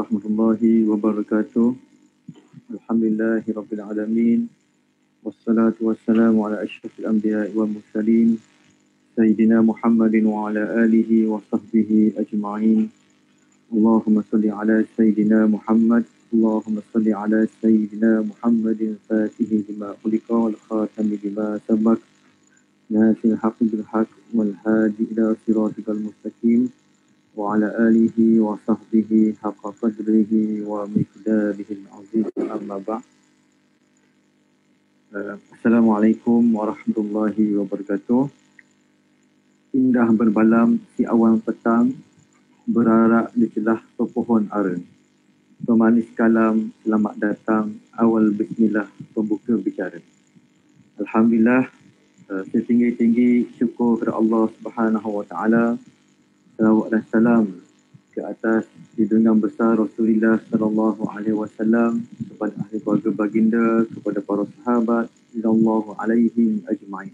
warahmatullahi wabarakatuh. Alhamdulillahirabbil alamin. Wassalatu wassalamu ala asyrafil anbiya'i wal mursalin sayyidina Muhammadin wa ala alihi wa sahbihi ajma'in. Allahumma salli ala sayyidina Muhammad. Allahumma salli ala sayyidina Muhammadin fatihi lima khuliqa wal khatami lima sabaq. Nasil haqqi bil haqq wal hadi ila siratikal mustaqim. وعلى آله وصحبه حق قدره ومقداره العظيم أما بعد. Assalamualaikum warahmatullahi wabarakatuh. Indah berbalam si awan petang, berarak di celah pepohon ara. Pemanis kalam, selamat datang, awal bismillah, pembuka bicara. Alhamdulillah, setinggi-tinggi syukur kepada Allah Subhanahu wa taala. Salawat dan salam ke atas junjungan besar Rasulullah sallallahu alaihi wasallam, kepada ahli keluarga baginda, kepada para sahabat radhiyallahu alaihim ajma'in.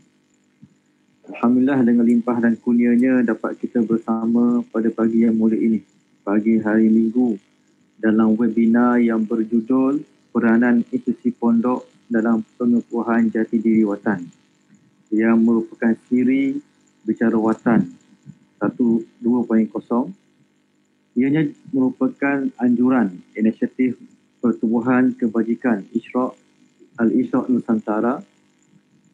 Alhamdulillah, dengan limpah dan kurnianya dapat kita bersama pada pagi yang mulia ini, pagi hari Minggu, dalam webinar yang berjudul Peranan Institusi Pondok dalam Pengukuhan Jati Diri Watan, yang merupakan siri Bicara Watan 2.0. Ianya merupakan anjuran inisiatif Pertubuhan Kebajikan Al-Ishraq Nusantara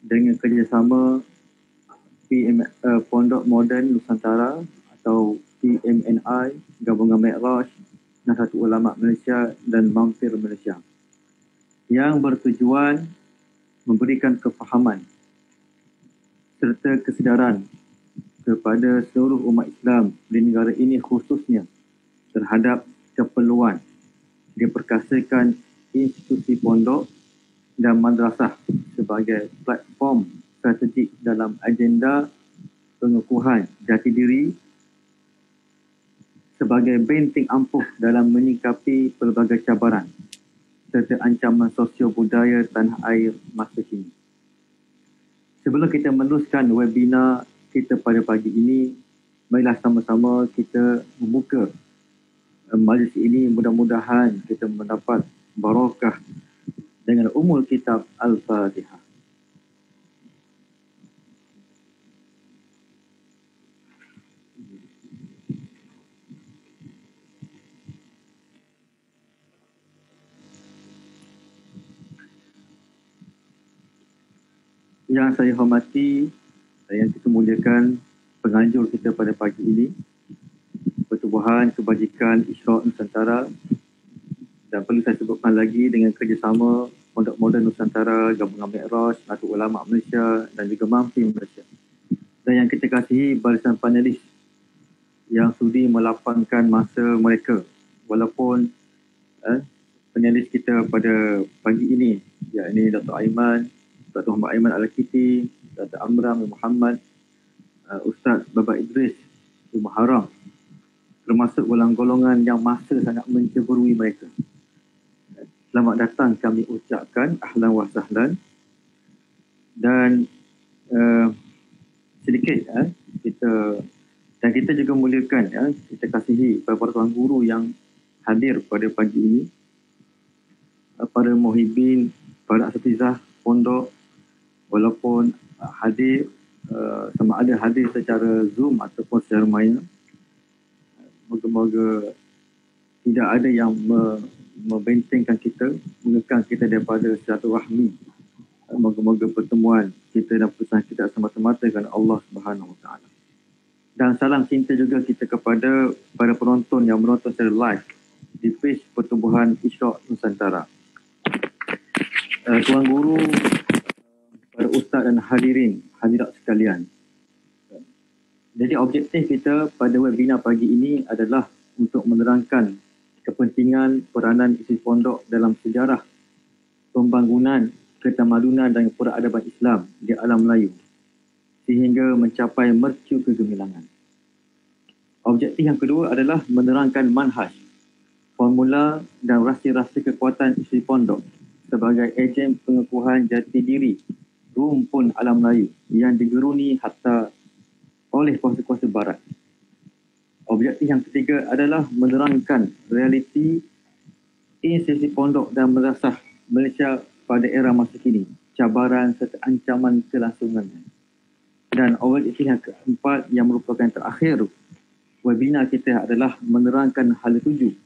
dengan kerjasama Pondok Moden Nusantara atau PMNI, Gabungan Mi'raj, Nahdlatul Ulama Malaysia dan Mampir Malaysia, yang bertujuan memberikan kefahaman serta kesedaran kepada seluruh umat Islam di negara ini, khususnya terhadap keperluan diperkasakan institusi pondok dan madrasah sebagai platform strategik dalam agenda pengukuhan jati diri sebagai benteng ampuh dalam menyikapi pelbagai cabaran serta ancaman sosio budaya tanah air masa kini. Sebelum kita meneruskan webinar kita pada pagi ini, marilah sama-sama kita membuka majlis ini. Mudah-mudahan kita mendapat barakah dengan umul kitab Al-Fatihah. Yang saya hormati, yang kita muliakan penganjur kita pada pagi ini, Pertubuhan Kebajikan Ishraq Nusantara, dan perlu saya sebutkan lagi dengan kerjasama Pondok Moden Nusantara, Gabungan Mi'raj, Nahdlatul Ulama Malaysia dan juga Mampir Malaysia. Dan yang kita kasihi barisan panelis yang sudi melapangkan masa mereka, walaupun panelis kita pada pagi ini, yakni Dr. Aiman, Dr. Muhammad Aiman Al-Kiti, Dr. Amram Muhammad, Ustaz Baba Idris Muharram, termasuk golongan yang masa sangat menceburui mereka. Selamat datang kami ucapkan, ahlan wa sahlan. Dan sedikit kita juga muliakan, kita kasihi para tuan guru yang hadir pada pagi ini, para muhibin, para asatizah pondok, walaupun hadir sama ada hadir secara Zoom ataupun secara maya. Moga-moga tidak ada yang membentengkan kita, mengekang kita daripada silaturahmi. Moga-moga pertemuan kita dan pesan kita semata-mata kerana Allah Subhanahu Wa Taala. Dan salam cinta juga kita kepada para penonton yang menonton secara live di page Pertubuhan Ishraq Nusantara. Tuan guru, para ustaz dan hadirat sekalian. Jadi objektif kita pada webinar pagi ini adalah untuk menerangkan kepentingan peranan institusi pondok dalam sejarah pembangunan ketamadunan dan peradaban Islam di alam Melayu sehingga mencapai mercu kegemilangan. Objektif yang kedua adalah menerangkan manhaj, formula dan rahsia-rahsia kekuatan institusi pondok sebagai ejen pengukuhan jati diri rumpun alam Melayu yang digeruni hatta oleh kuasa-kuasa barat. Objektif yang ketiga adalah menerangkan realiti institusi pondok dan madrasah Malaysia pada era masa kini, cabaran serta ancaman kelangsungannya. Dan objektif yang keempat yang merupakan terakhir webinar kita adalah menerangkan hala tuju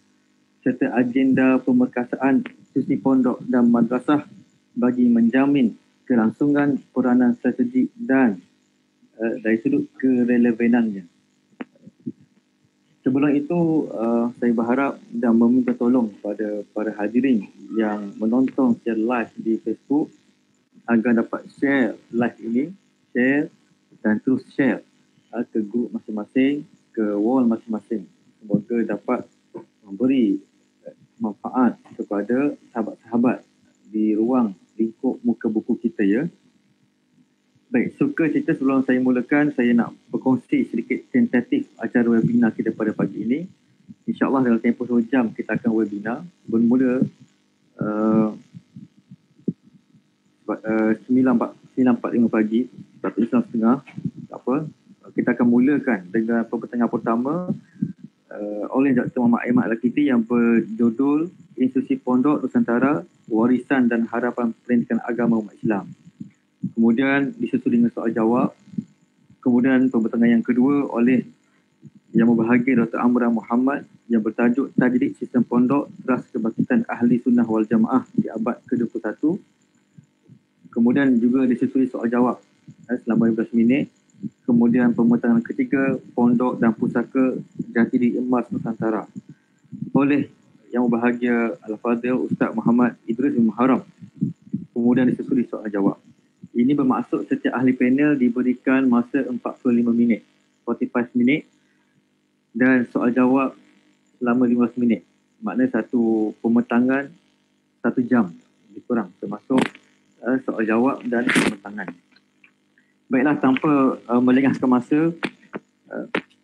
serta agenda pemerkasaan institusi pondok dan madrasah bagi menjamin kelangsungan peranan strategik dan dari sudut kerelevanannya. Sebelum itu, saya berharap dan meminta tolong pada para hadirin yang menonton secara live di Facebook agar dapat share live ini, share dan terus share ke grup masing-masing, ke wall masing-masing. Semoga dapat memberi manfaat kepada sahabat-sahabat di ruang lingkup muka buku kita ya. Baik, suka cerita sebelum saya mulakan, saya nak berkongsi sedikit tentatif acara webinar kita pada pagi ini. InsyaAllah dalam tempoh 2 jam kita akan webinar. Bermula 9.45 pagi, atau 9.30, tak apa. Kita akan mulakan dengan pembincangan pertama oleh Dr. Muhammad Aiman Al-Kiti yang berjudul Institusi Pondok Nusantara, Warisan dan Harapan Pendidikan Agama Umat Islam. Kemudian disusul dengan soal jawab. Kemudian pembincangan yang kedua oleh Yang Berbahagia Dr. Amran Muhammad yang bertajuk Tajdid Sistem Pondok Teras Kebangkitan Ahli Sunnah wal Jamaah di abad ke-21. Kemudian juga disusuli soal jawab selama 15 minit. Kemudian pembincangan ketiga, Pondok dan Pusaka Jati Diri Emas Nusantara oleh Yang Berbahagia Al-Fadhil Ustaz Muhammad Idris bin Muharram. Kemudian disusuli soal jawab. Ini bermaksud setiap ahli panel diberikan masa 45 minit, 45 minit dan soal jawab selama 15 minit. Maknanya satu pembincangan 1 jam lebih kurang, termasuk soal jawab dan pembincangan. Baiklah, tanpa melengahkan masa,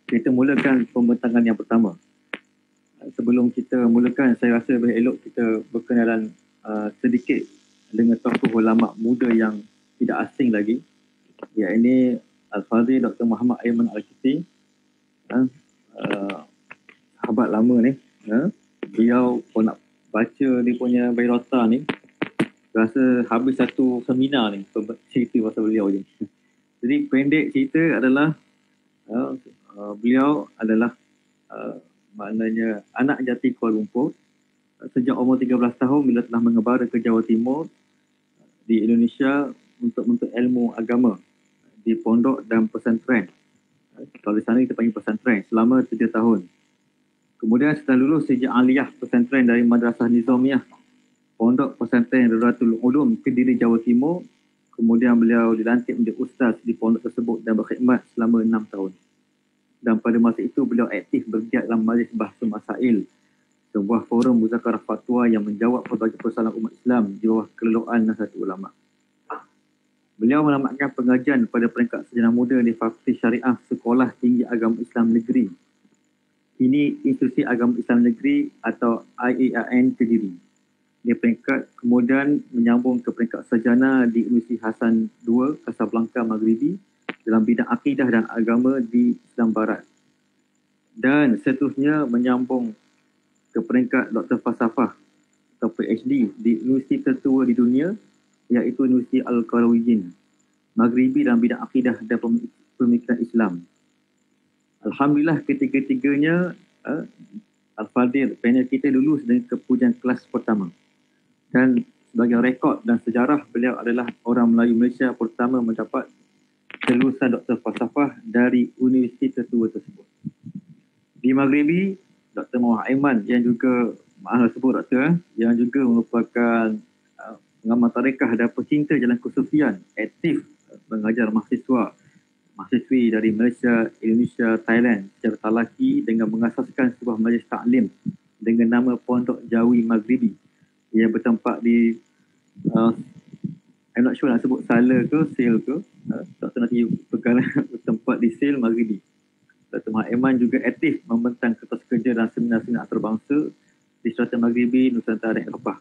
kita mulakan pembincangan yang pertama. Sebelum kita mulakan, saya rasa lebih elok kita berkenalan sedikit dengan tokoh ulama muda yang tidak asing lagi, iaitu Al-Fadhil Dr. Muhammad Aiman Al-Kiti, sahabat lama ni. Beliau pun nak baca dia punya biodata ni, rasa habis satu seminar ni cerita pasal beliau je. Jadi pendek cerita adalah beliau adalah maknanya anak jati Kuala Lumpur. Sejak umur 13 tahun bila telah mengembara ke Jawa Timur di Indonesia untuk menuntut ilmu agama di pondok dan pesantren. Kalau di sana kita panggil pesantren selama 3 tahun. Kemudian setelah lulus sejak aliyah pesantren dari Madrasah Nizamiyah Pondok Pesantren Darulatul Ulum Kediri Jawa Timur. Kemudian beliau dilantik menjadi ustaz di pondok tersebut dan berkhidmat selama 6 tahun. Dan pada masa itu beliau aktif bergiat dalam Majlis Bahasa Masail, sebuah forum muzakarah fatwa yang menjawab berbagai persoalan umat Islam di bawah keleluan Nahdlatul Ulama. Beliau menamatkan pengajian pada peringkat sarjana muda di Fakulti Syariah Sekolah Tinggi Agama Islam Negeri. Ini Institusi Agama Islam Negeri atau IAIN Kediri. Dia peringkat kemudian menyambung ke peringkat sarjana di Universiti Hasan II Casablanca Maghribi dalam bidang akidah dan agama di Islam Barat. Dan seterusnya menyambung ke peringkat Dr. Falsafah atau PhD di universiti tertua di dunia, iaitu Universiti Al-Qarawiyyin Maghribi dalam bidang akidah dan pemikiran Islam. Alhamdulillah ketiga-tiganya Al-Fadhil panel kita lulus dengan kepujian kelas pertama. Dan sebagai rekod dan sejarah, beliau adalah orang Melayu Malaysia pertama mendapat kelulusan Dr. Falsafah dari universiti tertua tersebut. Di Maghribi, Dr. Muhammad Aiman yang juga, maaf sebut doktor, yang juga merupakan pengamal tarekah dan pecinta jalan kesufian, aktif mengajar mahasiswi dari Malaysia, Indonesia, Thailand secara talaki dengan mengasaskan sebuah majlis taklim dengan nama Pondok Jawi Maghribi. Ia bertempat di I'm not sure nak sebut Sala ke Sale ke, Dr. nanti perkara bertempat di Sale Maghribi. Dr. Muhammad Aiman juga aktif membentang kertas kerja dan seminar-seminar antarabangsa di Strata Maghribi, Nusantara dan Eropah.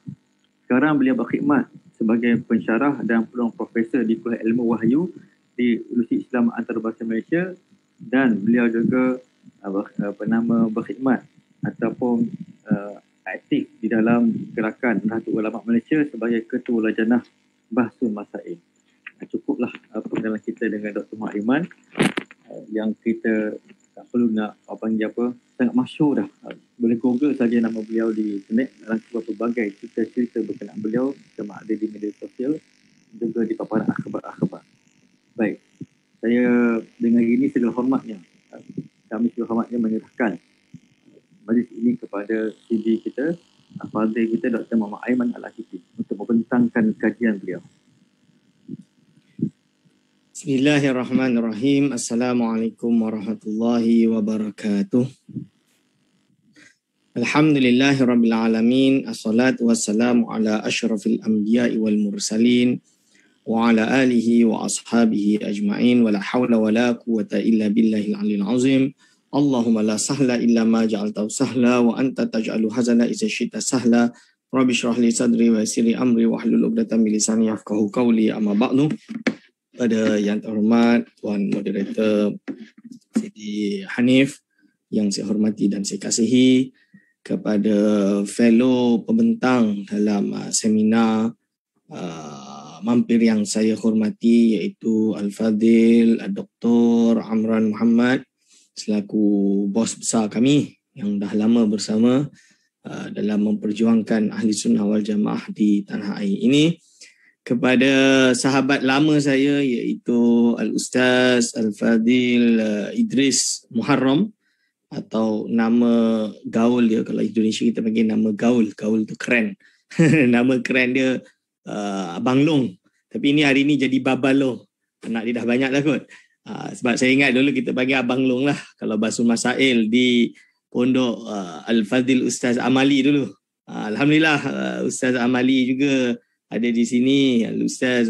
Sekarang beliau berkhidmat sebagai pensyarah dan peluang profesor di Kuliah Ilmu Wahyu di Universiti Islam Antarabangsa Malaysia, dan beliau juga berkhidmat ataupun aktif di dalam gerakan Nahdlatul Ulama Malaysia sebagai Ketua Lajnah Bahsul Masail. Cukuplah pengalaman kita dengan Dr. Mak Iman yang kita tak perlu nak sangat masyhur dah. Boleh google saja nama beliau di internet, dalam pelbagai cerita-cerita berkenaan beliau sama ada di media sosial juga di paparan akhbar-akhbar. Baik, saya dengan ini segala hormatnya kami segala hormatnya menyerahkan majlis ini kepada CD kita, Fadil kita Dr. Muhammad Aiman Al-Akiti untuk membentangkan kajian beliau. Bismillahirrahmanirrahim. Assalamualaikum warahmatullahi wabarakatuh. Alhamdulillahirabbil alamin. Assalatu wassalamu ala asyrafil anbiya'i wal mursalin wa ala alihi wa ashabihi ajma'in wa la hawla wa la quwwata illa billahil aliyil azim. Allahumma la sahla illa ma ja'altahu sahla wa anta taj'alu hazana idza syi'ta sahla. Rabbi shrah li sadri wa yassir li amri wa hlul 'uqdatam min lisani yafqahu qawli. Amma ba'du. Pada yang terhormat Tuan Moderator Siti Hanif yang saya hormati dan saya kasihi, kepada fellow pembentang dalam seminar mampir yang saya hormati iaitu Al-Fadil Dr. Amran Muhammad selaku bos besar kami yang dah lama bersama dalam memperjuangkan Ahli Sunnah wal Jamaah di tanah air ini, kepada sahabat lama saya iaitu Al-Ustaz Al-Fadil Idris Muharram, atau nama gaul dia, kalau Indonesia kita panggil nama gaul tu keren. Nama keren dia Abang Long, tapi ini hari ni jadi Babalo, anak dia dah banyak dah kot. Sebab saya ingat dulu kita panggil Abang Long lah kalau Bahsul Masail di Pondok Al-Fadil Ustaz Amali dulu. Alhamdulillah Ustaz Amali juga ada di sini. Ustaz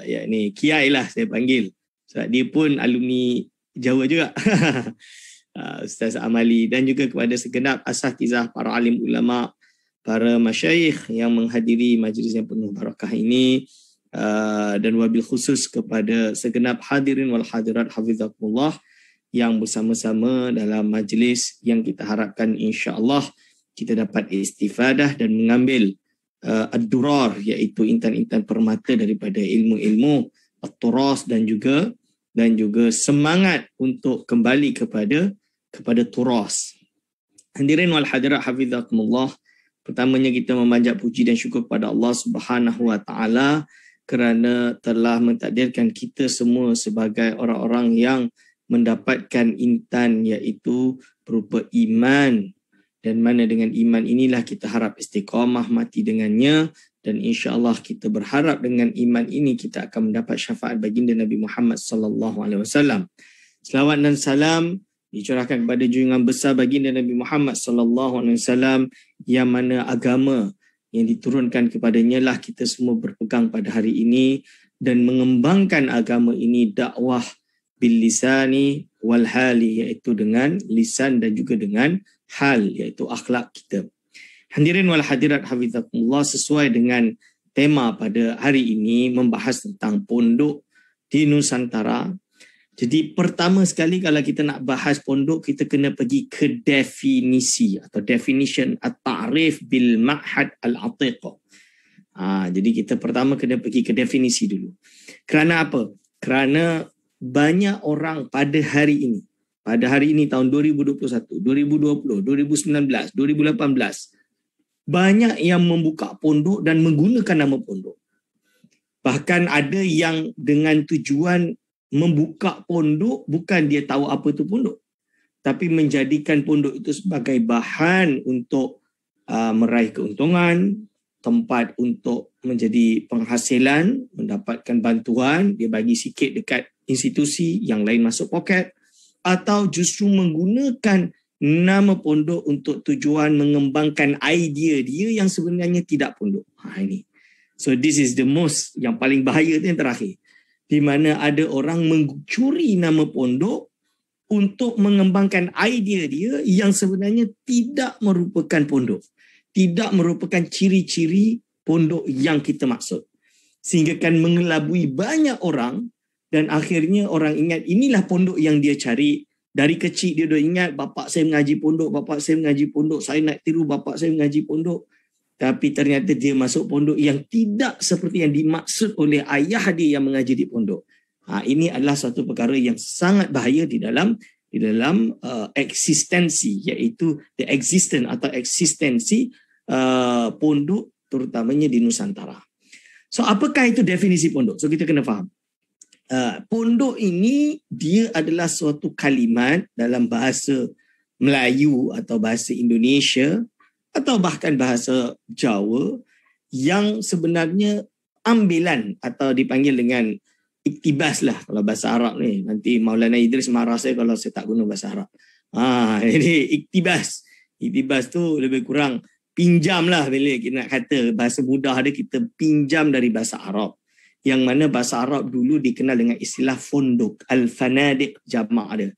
yakni Kiai lah saya panggil, sebab dia pun alumni Jawa juga. Ustaz Amali, dan juga kepada segenap asatizah, para alim ulama, para masyayikh yang menghadiri majlis yang penuh barakah ini, dan wabil khusus kepada segenap hadirin wal hadirat hafizakumullah yang bersama-sama dalam majlis yang kita harapkan insya-Allah kita dapat istifadah dan mengambil ad-durar, iaitu intan-intan permata daripada ilmu-ilmu at-turas, dan juga semangat untuk kembali kepada turas. Hadirin wal hadirat hafizakumullah, pertamanya kita memanjat puji dan syukur kepada Allah Subhanahu wa taala kerana telah mentakdirkan kita semua sebagai orang-orang yang mendapatkan intan, iaitu berupa iman, dan mana dengan iman inilah kita harap istiqamah mati dengannya, dan insya-Allah kita berharap dengan iman ini kita akan mendapat syafaat baginda Nabi Muhammad sallallahu alaihi wasallam. Selawat dan salam dicurahkan kepada junjungan besar baginda Nabi Muhammad sallallahu alaihi wasallam, yang mana agama yang diturunkan kepadanya lah kita semua berpegang pada hari ini, dan mengembangkan agama ini dakwah bil lisani wal hali, iaitu dengan lisan dan juga dengan hal, iaitu akhlak kita. Hadirin wal hadirat hafizakumullah, sesuai dengan tema pada hari ini membahas tentang pondok di Nusantara. Jadi pertama sekali kalau kita nak bahas pondok, kita kena pergi ke definisi atau definition at-ta'rif bil ma'had al-atiq. Jadi kita pertama kena pergi ke definisi dulu. Kerana apa? Kerana banyak orang pada hari ini tahun 2021, 2020, 2019, 2018, banyak yang membuka pondok dan menggunakan nama pondok. Bahkan ada yang dengan tujuan membuka pondok, bukan dia tahu apa itu pondok, tapi menjadikan pondok itu sebagai bahan untuk meraih keuntungan, tempat untuk menjadi penghasilan, mendapatkan bantuan, dia bagi sikit dekat institusi, yang lain masuk poket, atau justru menggunakan nama pondok untuk tujuan mengembangkan idea dia yang sebenarnya tidak pondok. Ini. So this is the most, yang paling bahaya tu yang terakhir, di mana ada orang mencuri nama pondok untuk mengembangkan idea dia yang sebenarnya tidak merupakan pondok, tidak merupakan ciri-ciri pondok yang kita maksud, sehingga kan mengelabui banyak orang, dan akhirnya orang ingat inilah pondok yang dia cari, Dari kecil dia dah ingat bapak saya mengaji pondok, saya nak tiru bapak saya mengaji pondok. Tapi ternyata dia masuk pondok yang tidak seperti yang dimaksud oleh ayah dia yang mengaji di pondok. Ini adalah satu perkara yang sangat bahaya di dalam eksistensi, iaitu the existence atau eksistensi pondok terutamanya di Nusantara. So apakah itu definisi pondok? So kita kena faham. Pondok ini dia adalah suatu kalimat dalam bahasa Melayu atau bahasa Indonesia atau bahkan bahasa Jawa yang sebenarnya ambilan atau dipanggil dengan iktibas lah kalau bahasa Arab ni. Nanti Maulana Idris marah saya kalau saya tak guna bahasa Arab. Jadi iktibas. Iktibas tu lebih kurang pinjam lah bila kita nak kata bahasa mudah dia, kita pinjam dari bahasa Arab. Yang mana bahasa Arab dulu dikenal dengan istilah fondok. Al-fanadiq jamak dia.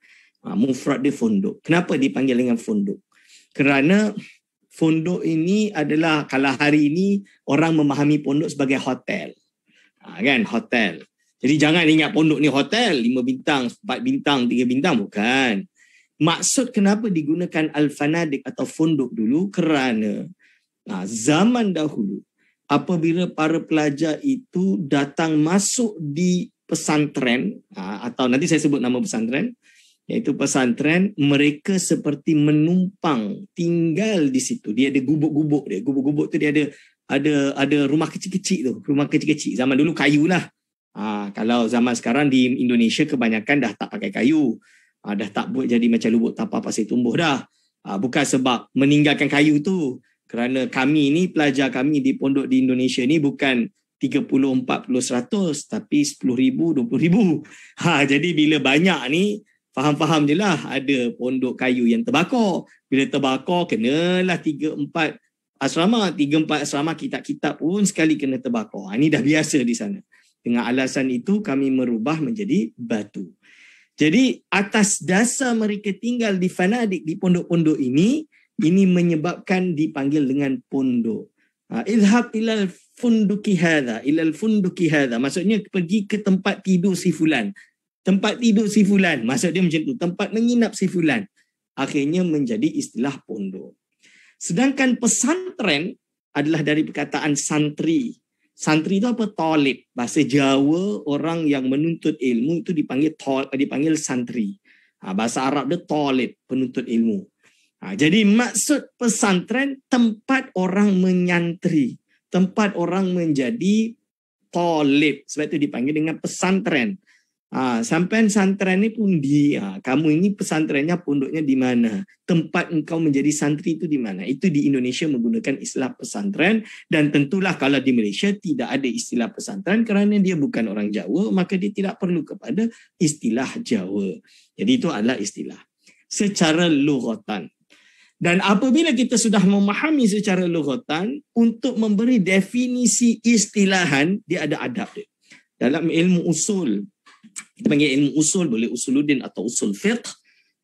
Mufrad dia fondok. Kenapa dipanggil dengan fondok? Kerana fondok ini adalah, kalau hari ini orang memahami pondok sebagai hotel. Kan, hotel. Jadi jangan ingat pondok ni hotel, 5 bintang, 4 bintang, 3 bintang. Bukan. Maksud kenapa digunakan al-fanadik atau fondok dulu? Kerana zaman dahulu, apabila para pelajar itu datang masuk di pesantren, atau nanti saya sebut nama pesantren, iaitu pesantren, mereka seperti menumpang tinggal di situ. Dia ada gubuk-gubuk dia. Gubuk-gubuk tu dia ada rumah kecil-kecil tu. Rumah kecil-kecil. Zaman dulu kayu lah. Kalau zaman sekarang di Indonesia kebanyakan dah tak pakai kayu. Dah tak buat jadi macam lubuk tapak pasir tumbuh dah. Bukan sebab meninggalkan kayu tu. Kerana kami ni, pelajar kami di pondok di Indonesia ni bukan 30, 40, 100 tapi 10,000, 20,000. Jadi bila banyak ni, faham-faham je lah, ada pondok kayu yang terbakar. Bila terbakar, kenalah 3-4 asrama, kitab-kitab pun sekali kena terbakar. Ini dah biasa di sana. Dengan alasan itu, kami merubah menjadi batu. Jadi, atas dasar mereka tinggal di fanadik, di pondok-pondok ini menyebabkan dipanggil dengan pondok. Idhab ilal funduki hadha, maksudnya pergi ke tempat tidur si fulan. Tempat tidur si fulan, maksud dia macam tu, tempat menginap si fulan. Akhirnya menjadi istilah pondok. Sedangkan pesantren adalah dari perkataan santri. Santri itu apa? Talib. Bahasa Jawa, orang yang menuntut ilmu itu dipanggil santri. Bahasa Arab dia talib, penuntut ilmu. Jadi maksud pesantren, tempat orang menyantri, tempat orang menjadi talib. Sebab itu dipanggil dengan pesantren. Sampai santren ni pun kamu ini pesantrennya, pondoknya di mana? Tempat engkau menjadi santri itu di mana? Itu di Indonesia menggunakan istilah pesantren, dan tentulah kalau di Malaysia tidak ada istilah pesantren kerana dia bukan orang Jawa, maka dia tidak perlu kepada istilah Jawa. Jadi itu adalah istilah secara lughatan. Dan apabila kita sudah memahami secara lughatan, untuk memberi definisi istilahan, dia ada adab dia. Dalam ilmu usul, kita panggil ilmu usul, boleh usuluddin atau usul fiqh,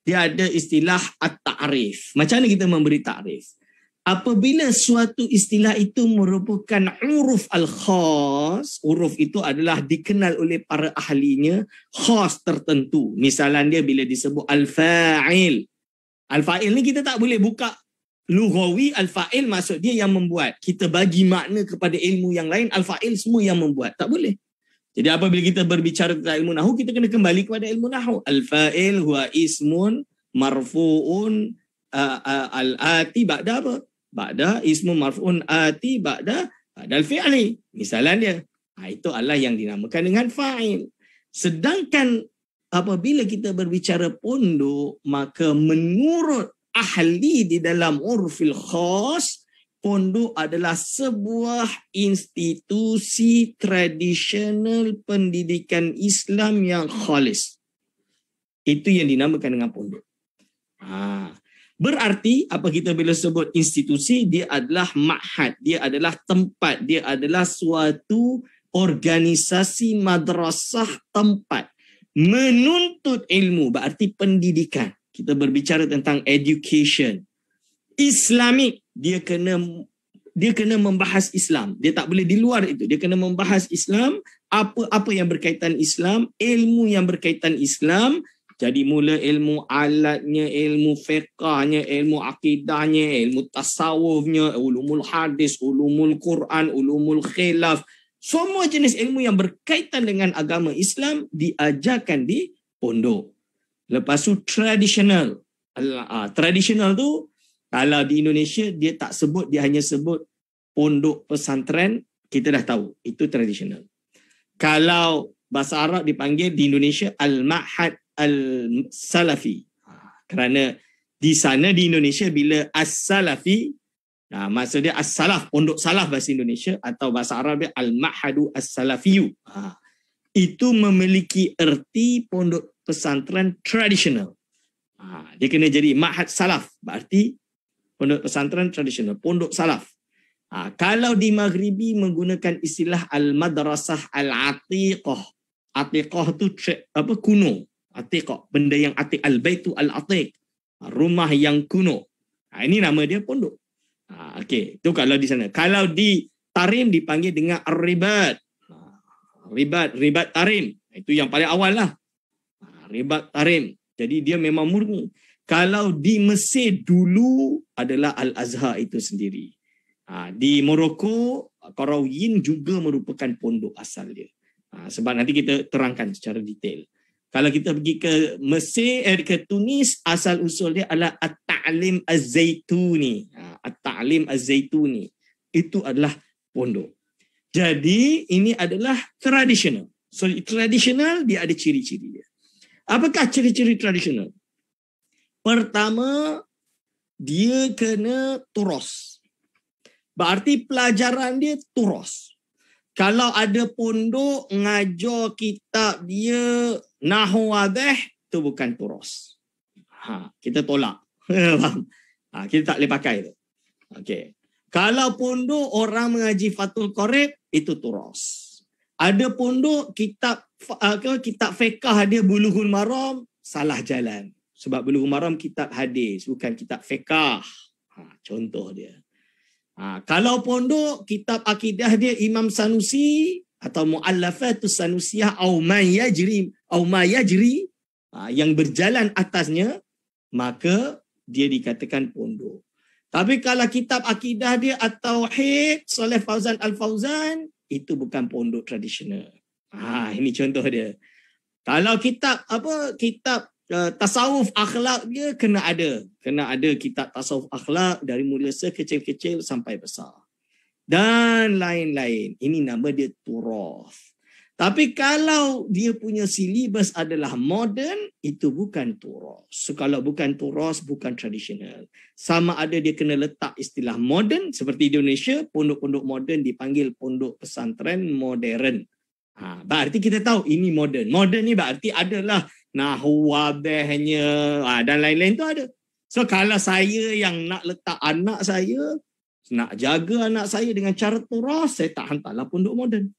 dia ada istilah at-ta'rif. Macam mana kita memberi ta'rif? Apabila suatu istilah itu merupakan uruf al-khas, uruf itu adalah dikenal oleh para ahlinya, khas tertentu. Misalnya dia bila disebut al-fa'il. Al-fa'il ni kita tak boleh buka lughawi, al-fa'il maksud dia yang membuat. Kita bagi makna kepada ilmu yang lain, al-fa'il semua yang membuat. Tak boleh. Jadi apabila kita berbicara tentang ilmu nahwu, kita kena kembali kepada ilmu nahwu. Al-fa'il huwa ismun marfu'un al-ati ba'da apa? Ba'da ismun marfu'un ati ba'da al-fi'li. Misalan dia. Itu adalah yang dinamakan dengan fa'il. Sedangkan apabila kita berbicara pondok, maka menurut ahli di dalam urfil khas, pondok adalah sebuah institusi tradisional pendidikan Islam yang khalis. Itu yang dinamakan dengan pondok. Berarti apa kita bila sebut institusi, dia adalah ma'had, dia adalah tempat, dia adalah suatu organisasi madrasah tempat menuntut ilmu, berarti pendidikan. Kita berbicara tentang education. Islamik, dia kena membahas Islam. Dia tak boleh di luar itu. Dia kena membahas Islam, apa-apa yang berkaitan Islam, ilmu yang berkaitan Islam, Jadi mula ilmu alatnya, ilmu fiqahnya, ilmu akidahnya, ilmu tasawufnya, ulumul hadis, ulumul Quran, ulumul khilaf. Semua jenis ilmu yang berkaitan dengan agama Islam diajarkan di pondok. Lepas tu tradisional. Tradisional tu kalau di Indonesia dia tak sebut, dia hanya sebut pondok pesantren, kita dah tahu itu tradisional. Kalau bahasa Arab dipanggil di Indonesia Al-Ma'had Al-Salafi. Kerana di sana di Indonesia bila As-Salafi, maksud dia As-Salaf, pondok salaf bahasa Indonesia, atau bahasa Arab dia Al-Ma'hadu As-Salafiyu. Itu memiliki erti pondok pesantren tradisional. Dia kena jadi Ma'had Salaf, berarti pondok pesantren tradisional, pondok salaf. Kalau di Maghribi menggunakan istilah Al-Madrasah Al-Atiqah. Atiqah tu kuno. Atiqah, benda yang atiq, al-baitu al-atiq, rumah yang kuno. Ini nama dia pondok. Okey, itu kalau di sana. Kalau di Tarim dipanggil dengan ar-ribat. Ribat Tarim. Itu yang paling awal lah. Ribat Tarim. Jadi dia memang murni. Kalau di Mesir dulu adalah Al-Azhar itu sendiri. Di Morocco, Qarawiyyin juga merupakan pondok asal dia. Sebab nanti kita terangkan secara detail. Kalau kita pergi ke Mesir, ke Tunis, asal usul dia adalah At-Ta'lim Az-Zaituni. At-Ta'lim Az-Zaituni. Itu adalah pondok. Jadi ini adalah tradisional. So tradisional dia ada ciri-ciri dia. Apakah ciri-ciri tradisional? Pertama, dia kena turos. Berarti pelajaran dia turos. Kalau ada pondok ngajar kitab dia nahwu wadih, itu bukan turos. Kita tolak. Kita tak boleh pakai tu. Okey. Kalau pondok orang mengaji Fathul Qorib, itu turos. Ada pondok kitab fiqh dia Bulughul Maram, salah jalan. Sebab Bulughul Maram kitab hadis, bukan kitab fiqh. Contoh dia. Kalau pondok kitab akidah dia Imam Sanusi atau Mu'allafatus Sanusiyah au ma yajri yang berjalan atasnya, maka dia dikatakan pondok. Tapi kalau kitab akidah dia At-Tauhid Saleh Fauzan Al-Fauzan, itu bukan pondok tradisional. Ini contoh dia. Kalau kitab tasawuf akhlak dia kena ada kitab tasawuf akhlak dari mulai kecil-kecil sampai besar dan lain-lain. Ini nama dia turas. Tapi kalau dia punya silibus adalah moden, itu bukan turas. So, kalau bukan turas, bukan tradisional. Sama ada dia kena letak istilah moden, seperti di Indonesia pondok-pondok moden dipanggil pondok pesantren modern. Berarti kita tahu ini moden. Moden ni berarti adalah nahwu wadihnya dan lain-lain tu ada. So kalau saya yang nak letak anak saya, nak jaga anak saya dengan cara turas, saya tak hantarlah pondok moden.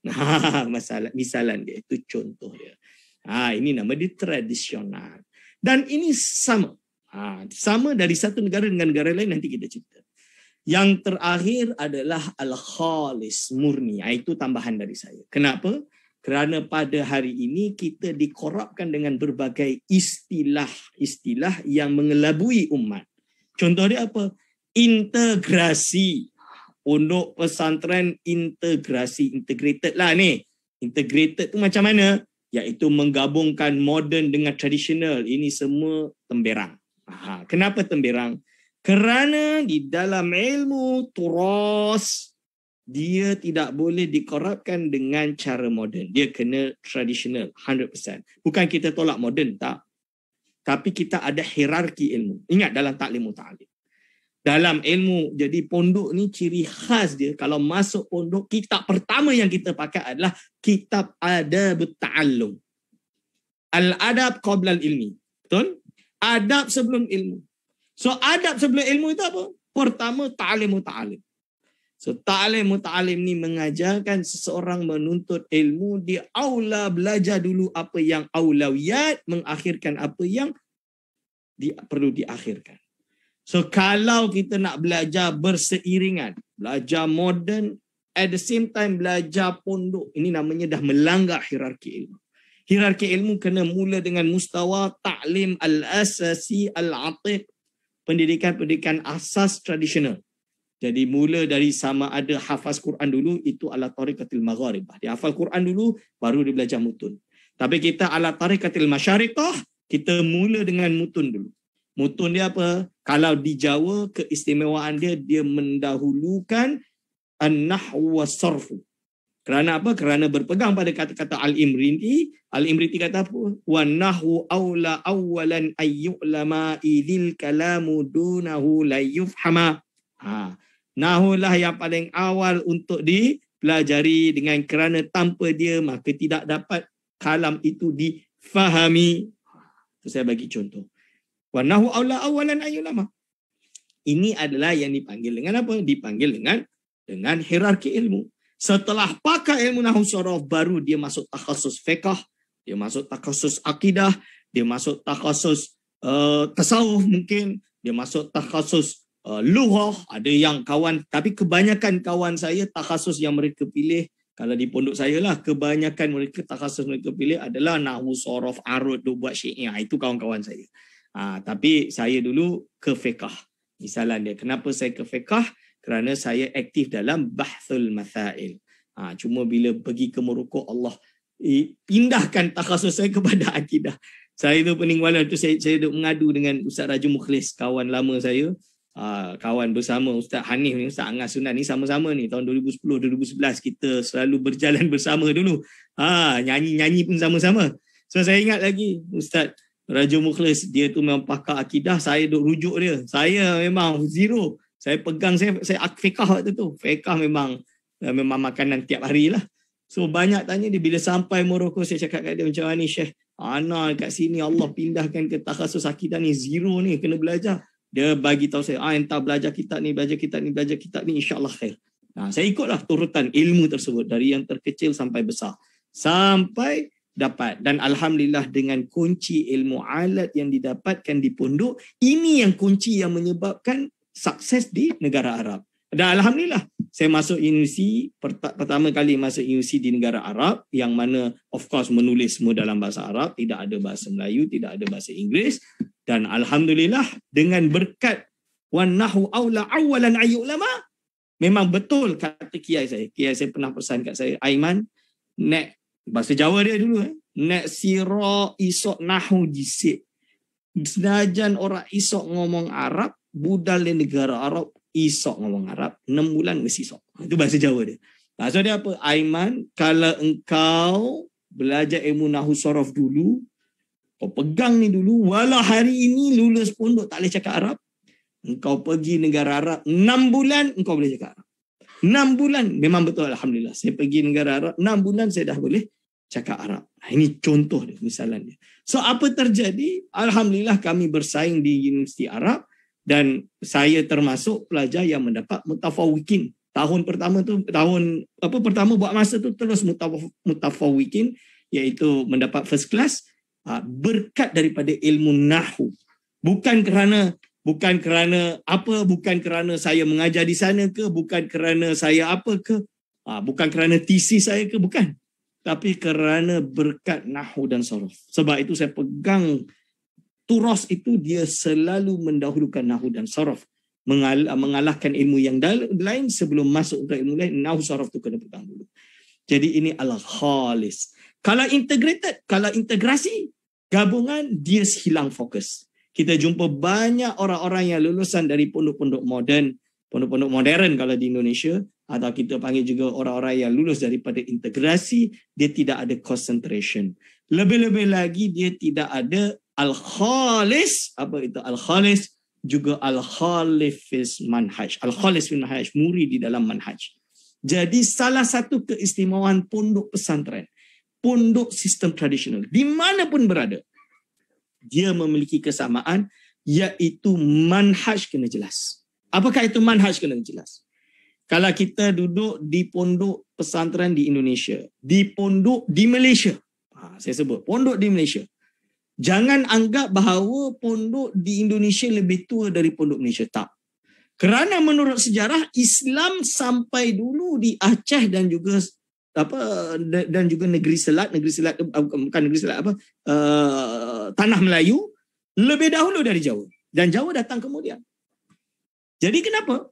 Misalan dia, itu contoh dia. Ini nama dia tradisional. Dan ini sama. Sama dari satu negara dengan negara lain, nanti kita cerita. Yang terakhir adalah al-khalis, murni. Itu tambahan dari saya. Kenapa? Kerana pada hari ini kita dikorapkan dengan berbagai istilah-istilah yang mengelabui umat. Contoh dia apa? Integrasi. Pondok pesantren integrasi. Integrated lah ni. Integrated tu macam mana? Iaitu menggabungkan moden dengan tradisional. Ini semua temberang. Kenapa temberang? Kerana di dalam ilmu turas, dia tidak boleh dikorapkan dengan cara moden. Dia kena tradisional 100%. Bukan kita tolak moden, tak. Tapi kita ada hierarki ilmu. Ingat dalam taklim muta'alim. Dalam ilmu, jadi pondok ni ciri khas dia. Kalau masuk pondok, kitab pertama yang kita pakai adalah kitab adab ta'allum. Al-adab qabla al-ilmi. Betul? Adab sebelum ilmu. So adab sebelum ilmu itu apa? Pertama, ta'lim muta'alim. So ta'lim muta'alim ni mengajarkan seseorang menuntut ilmu, dia aula belajar dulu apa yang aulawiyat, mengakhirkan apa yang perlu diakhirkan. So kalau kita nak belajar berseiringan, belajar moden, at the same time belajar pondok, ini namanya dah melanggar hierarki ilmu. Hierarki ilmu kena mula dengan mustawa ta'lim al-asasi al-atiq, pendidikan asas tradisional. Jadi mula dari sama ada hafaz Quran dulu, itu ala tariqatil magharibah. Dia hafal Quran dulu, baru dia belajar mutun. Tapi kita ala tariqatil masyariqah, kita mula dengan mutun dulu. Mutun dia apa? Kalau di Jawa, keistimewaan dia, dia mendahulukan an-nahwu was-sarfu. Kerana apa? Kerana berpegang pada kata-kata Al-Imriti. Al-Imriti kata apa? Wa nahwu aula awwalan ayyulama idil kalamu dunahu la yufhama. Nahwu lah yang paling awal untuk dipelajari, dengan kerana tanpa dia maka tidak dapat kalam itu difahami. Itu saya bagi contoh. Wa nahwu aula awwalan ayyulama. Ini adalah yang dipanggil dengan apa? Dipanggil dengan hierarki ilmu. Setelah pakai ilmu nahwu sorof, baru dia masuk takhasus fiqh, dia masuk takhasus akidah, dia masuk takhasus tasawuf mungkin, dia masuk takhasus lughah. Ada yang kawan, tapi kebanyakan kawan saya takhasus yang mereka pilih, kalau di pondok saya lah, kebanyakan mereka takhasus mereka pilih adalah nahwu sorof, arud, buat syair. Itu kawan-kawan saya. Tapi saya dulu ke fiqh. Misalnya dia, kenapa saya ke fiqh? Kerana saya aktif dalam bahthul mathail. Cuma bila pergi ke Morocco, Allah pindahkan takhasus saya kepada akidah. Saya tu pening wala tu, saya duk mengadu dengan Ustaz Raja Mukhlis, kawan lama saya. Kawan bersama Ustaz Hanif ni, Ustaz Angas Sunan ni, sama-sama ni tahun 2010-2011 kita selalu berjalan bersama dulu. Nyanyi-nyanyi pun sama-sama. So saya ingat lagi Ustaz Raja Mukhlis, dia tu memang pakar akidah, saya duk rujuk dia. Saya memang zero. Saya pegang, saya fiqh waktu tu. Fiqh memang makanan tiap hari lah. So banyak tanya dia, bila sampai Morocco saya cakap kat dia, macam mana ni Syekh? Ana kat sini Allah pindahkan ke takhasus akidah ni, zero ni, kena belajar. Dia bagi tahu saya, entah belajar kitab ni, insya-Allah khair. Saya ikutlah turutan ilmu tersebut dari yang terkecil sampai besar. Sampai dapat, dan alhamdulillah dengan kunci ilmu alat yang didapatkan di pondok, ini yang kunci yang menyebabkan sukses di negara Arab. Dan alhamdulillah saya masuk universiti, pertama kali masuk universiti di negara Arab, yang mana of course menulis semua dalam bahasa Arab, tidak ada bahasa Melayu, tidak ada bahasa Inggeris. Dan alhamdulillah dengan berkat wan nahwu aula awalan ayyulama, memang betul kata kiai saya pernah pesan kat saya, Aiman, nek bahasa Jawa dia dulu, nek sira isok nahwu jisik, senajan orang isok ngomong Arab, budal di negara Arab isok ngomong Arab, 6 bulan mesti isok. Itu bahasa Jawa dia. Bahasa dia apa? Aiman, kalau engkau belajar ilmu nahwu sorof dulu, kau pegang ni dulu, walau hari ini lulus pondok tak boleh cakap Arab, engkau pergi negara Arab 6 bulan engkau boleh cakap Arab. 6 bulan, memang betul alhamdulillah. Saya pergi negara Arab, 6 bulan saya dah boleh cakap Arab. Ini contoh dia, misalan dia. So apa terjadi? Alhamdulillah kami bersaing di Universiti Arab, dan saya termasuk pelajar yang mendapat mutafawwiqin. Tahun pertama buat masa tu terus mutafawwiqin, iaitu mendapat first class, berkat daripada ilmu nahwu. Bukan kerana saya mengajar di sana ke, bukan kerana saya apa ke, bukan kerana tesis saya ke, bukan. Tapi kerana berkat nahwu dan sorof. Sebab itu saya pegang turas itu, dia selalu mendahulukan nahwu dan sorof, mengalahkan ilmu yang lain. Sebelum masuk ke ilmu lain, nahwu sorof tu kena pegang dulu. Jadi ini al-khalis. Kalau integrated, kalau integrasi, gabungan, dia hilang fokus. Kita jumpa banyak orang-orang yang lulusan dari pondok-pondok modern kalau di Indonesia, atau kita panggil juga orang-orang yang lulus daripada integrasi, dia tidak ada concentration. Lebih-lebih lagi dia tidak ada al-khalis. Apa itu al-khalis? Juga al-khalifis manhaj. Al-khalis fil manhaj, muri di dalam manhaj. Jadi salah satu keistimewaan pondok pesantren, pondok sistem tradisional, di mana pun berada, dia memiliki kesamaan, iaitu manhaj kena jelas. Apakah itu manhaj kena jelas? Kalau kita duduk di pondok pesantren di Indonesia, di pondok di Malaysia, saya sebut pondok di Malaysia, jangan anggap bahawa pondok di Indonesia lebih tua dari pondok Malaysia. Tak. Kerana menurut sejarah, Islam sampai dulu di Aceh dan juga dan juga negeri selat bukan negeri selat tanah Melayu lebih dahulu dari Jawa, dan Jawa datang kemudian. Jadi kenapa?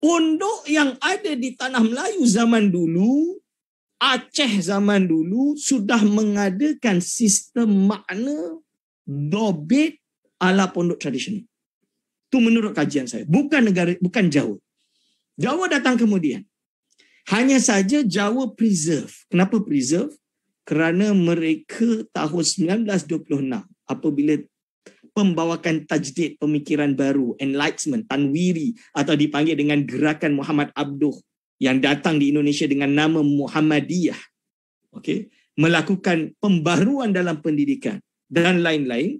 Pondok yang ada di tanah Melayu zaman dulu, Aceh zaman dulu sudah mengadakan sistem makna dobit ala pondok tradisional. Itu menurut kajian saya. Bukan Jawa. Jawa datang kemudian. Hanya saja Jawa preserve. Kenapa preserve? Kerana mereka tahun 1926 apabila pembawakan tajdid, pemikiran baru, enlightenment, tanwiri atau dipanggil dengan gerakan Muhammad Abduh yang datang di Indonesia dengan nama Muhammadiyah. Melakukan pembaruan dalam pendidikan dan lain-lain.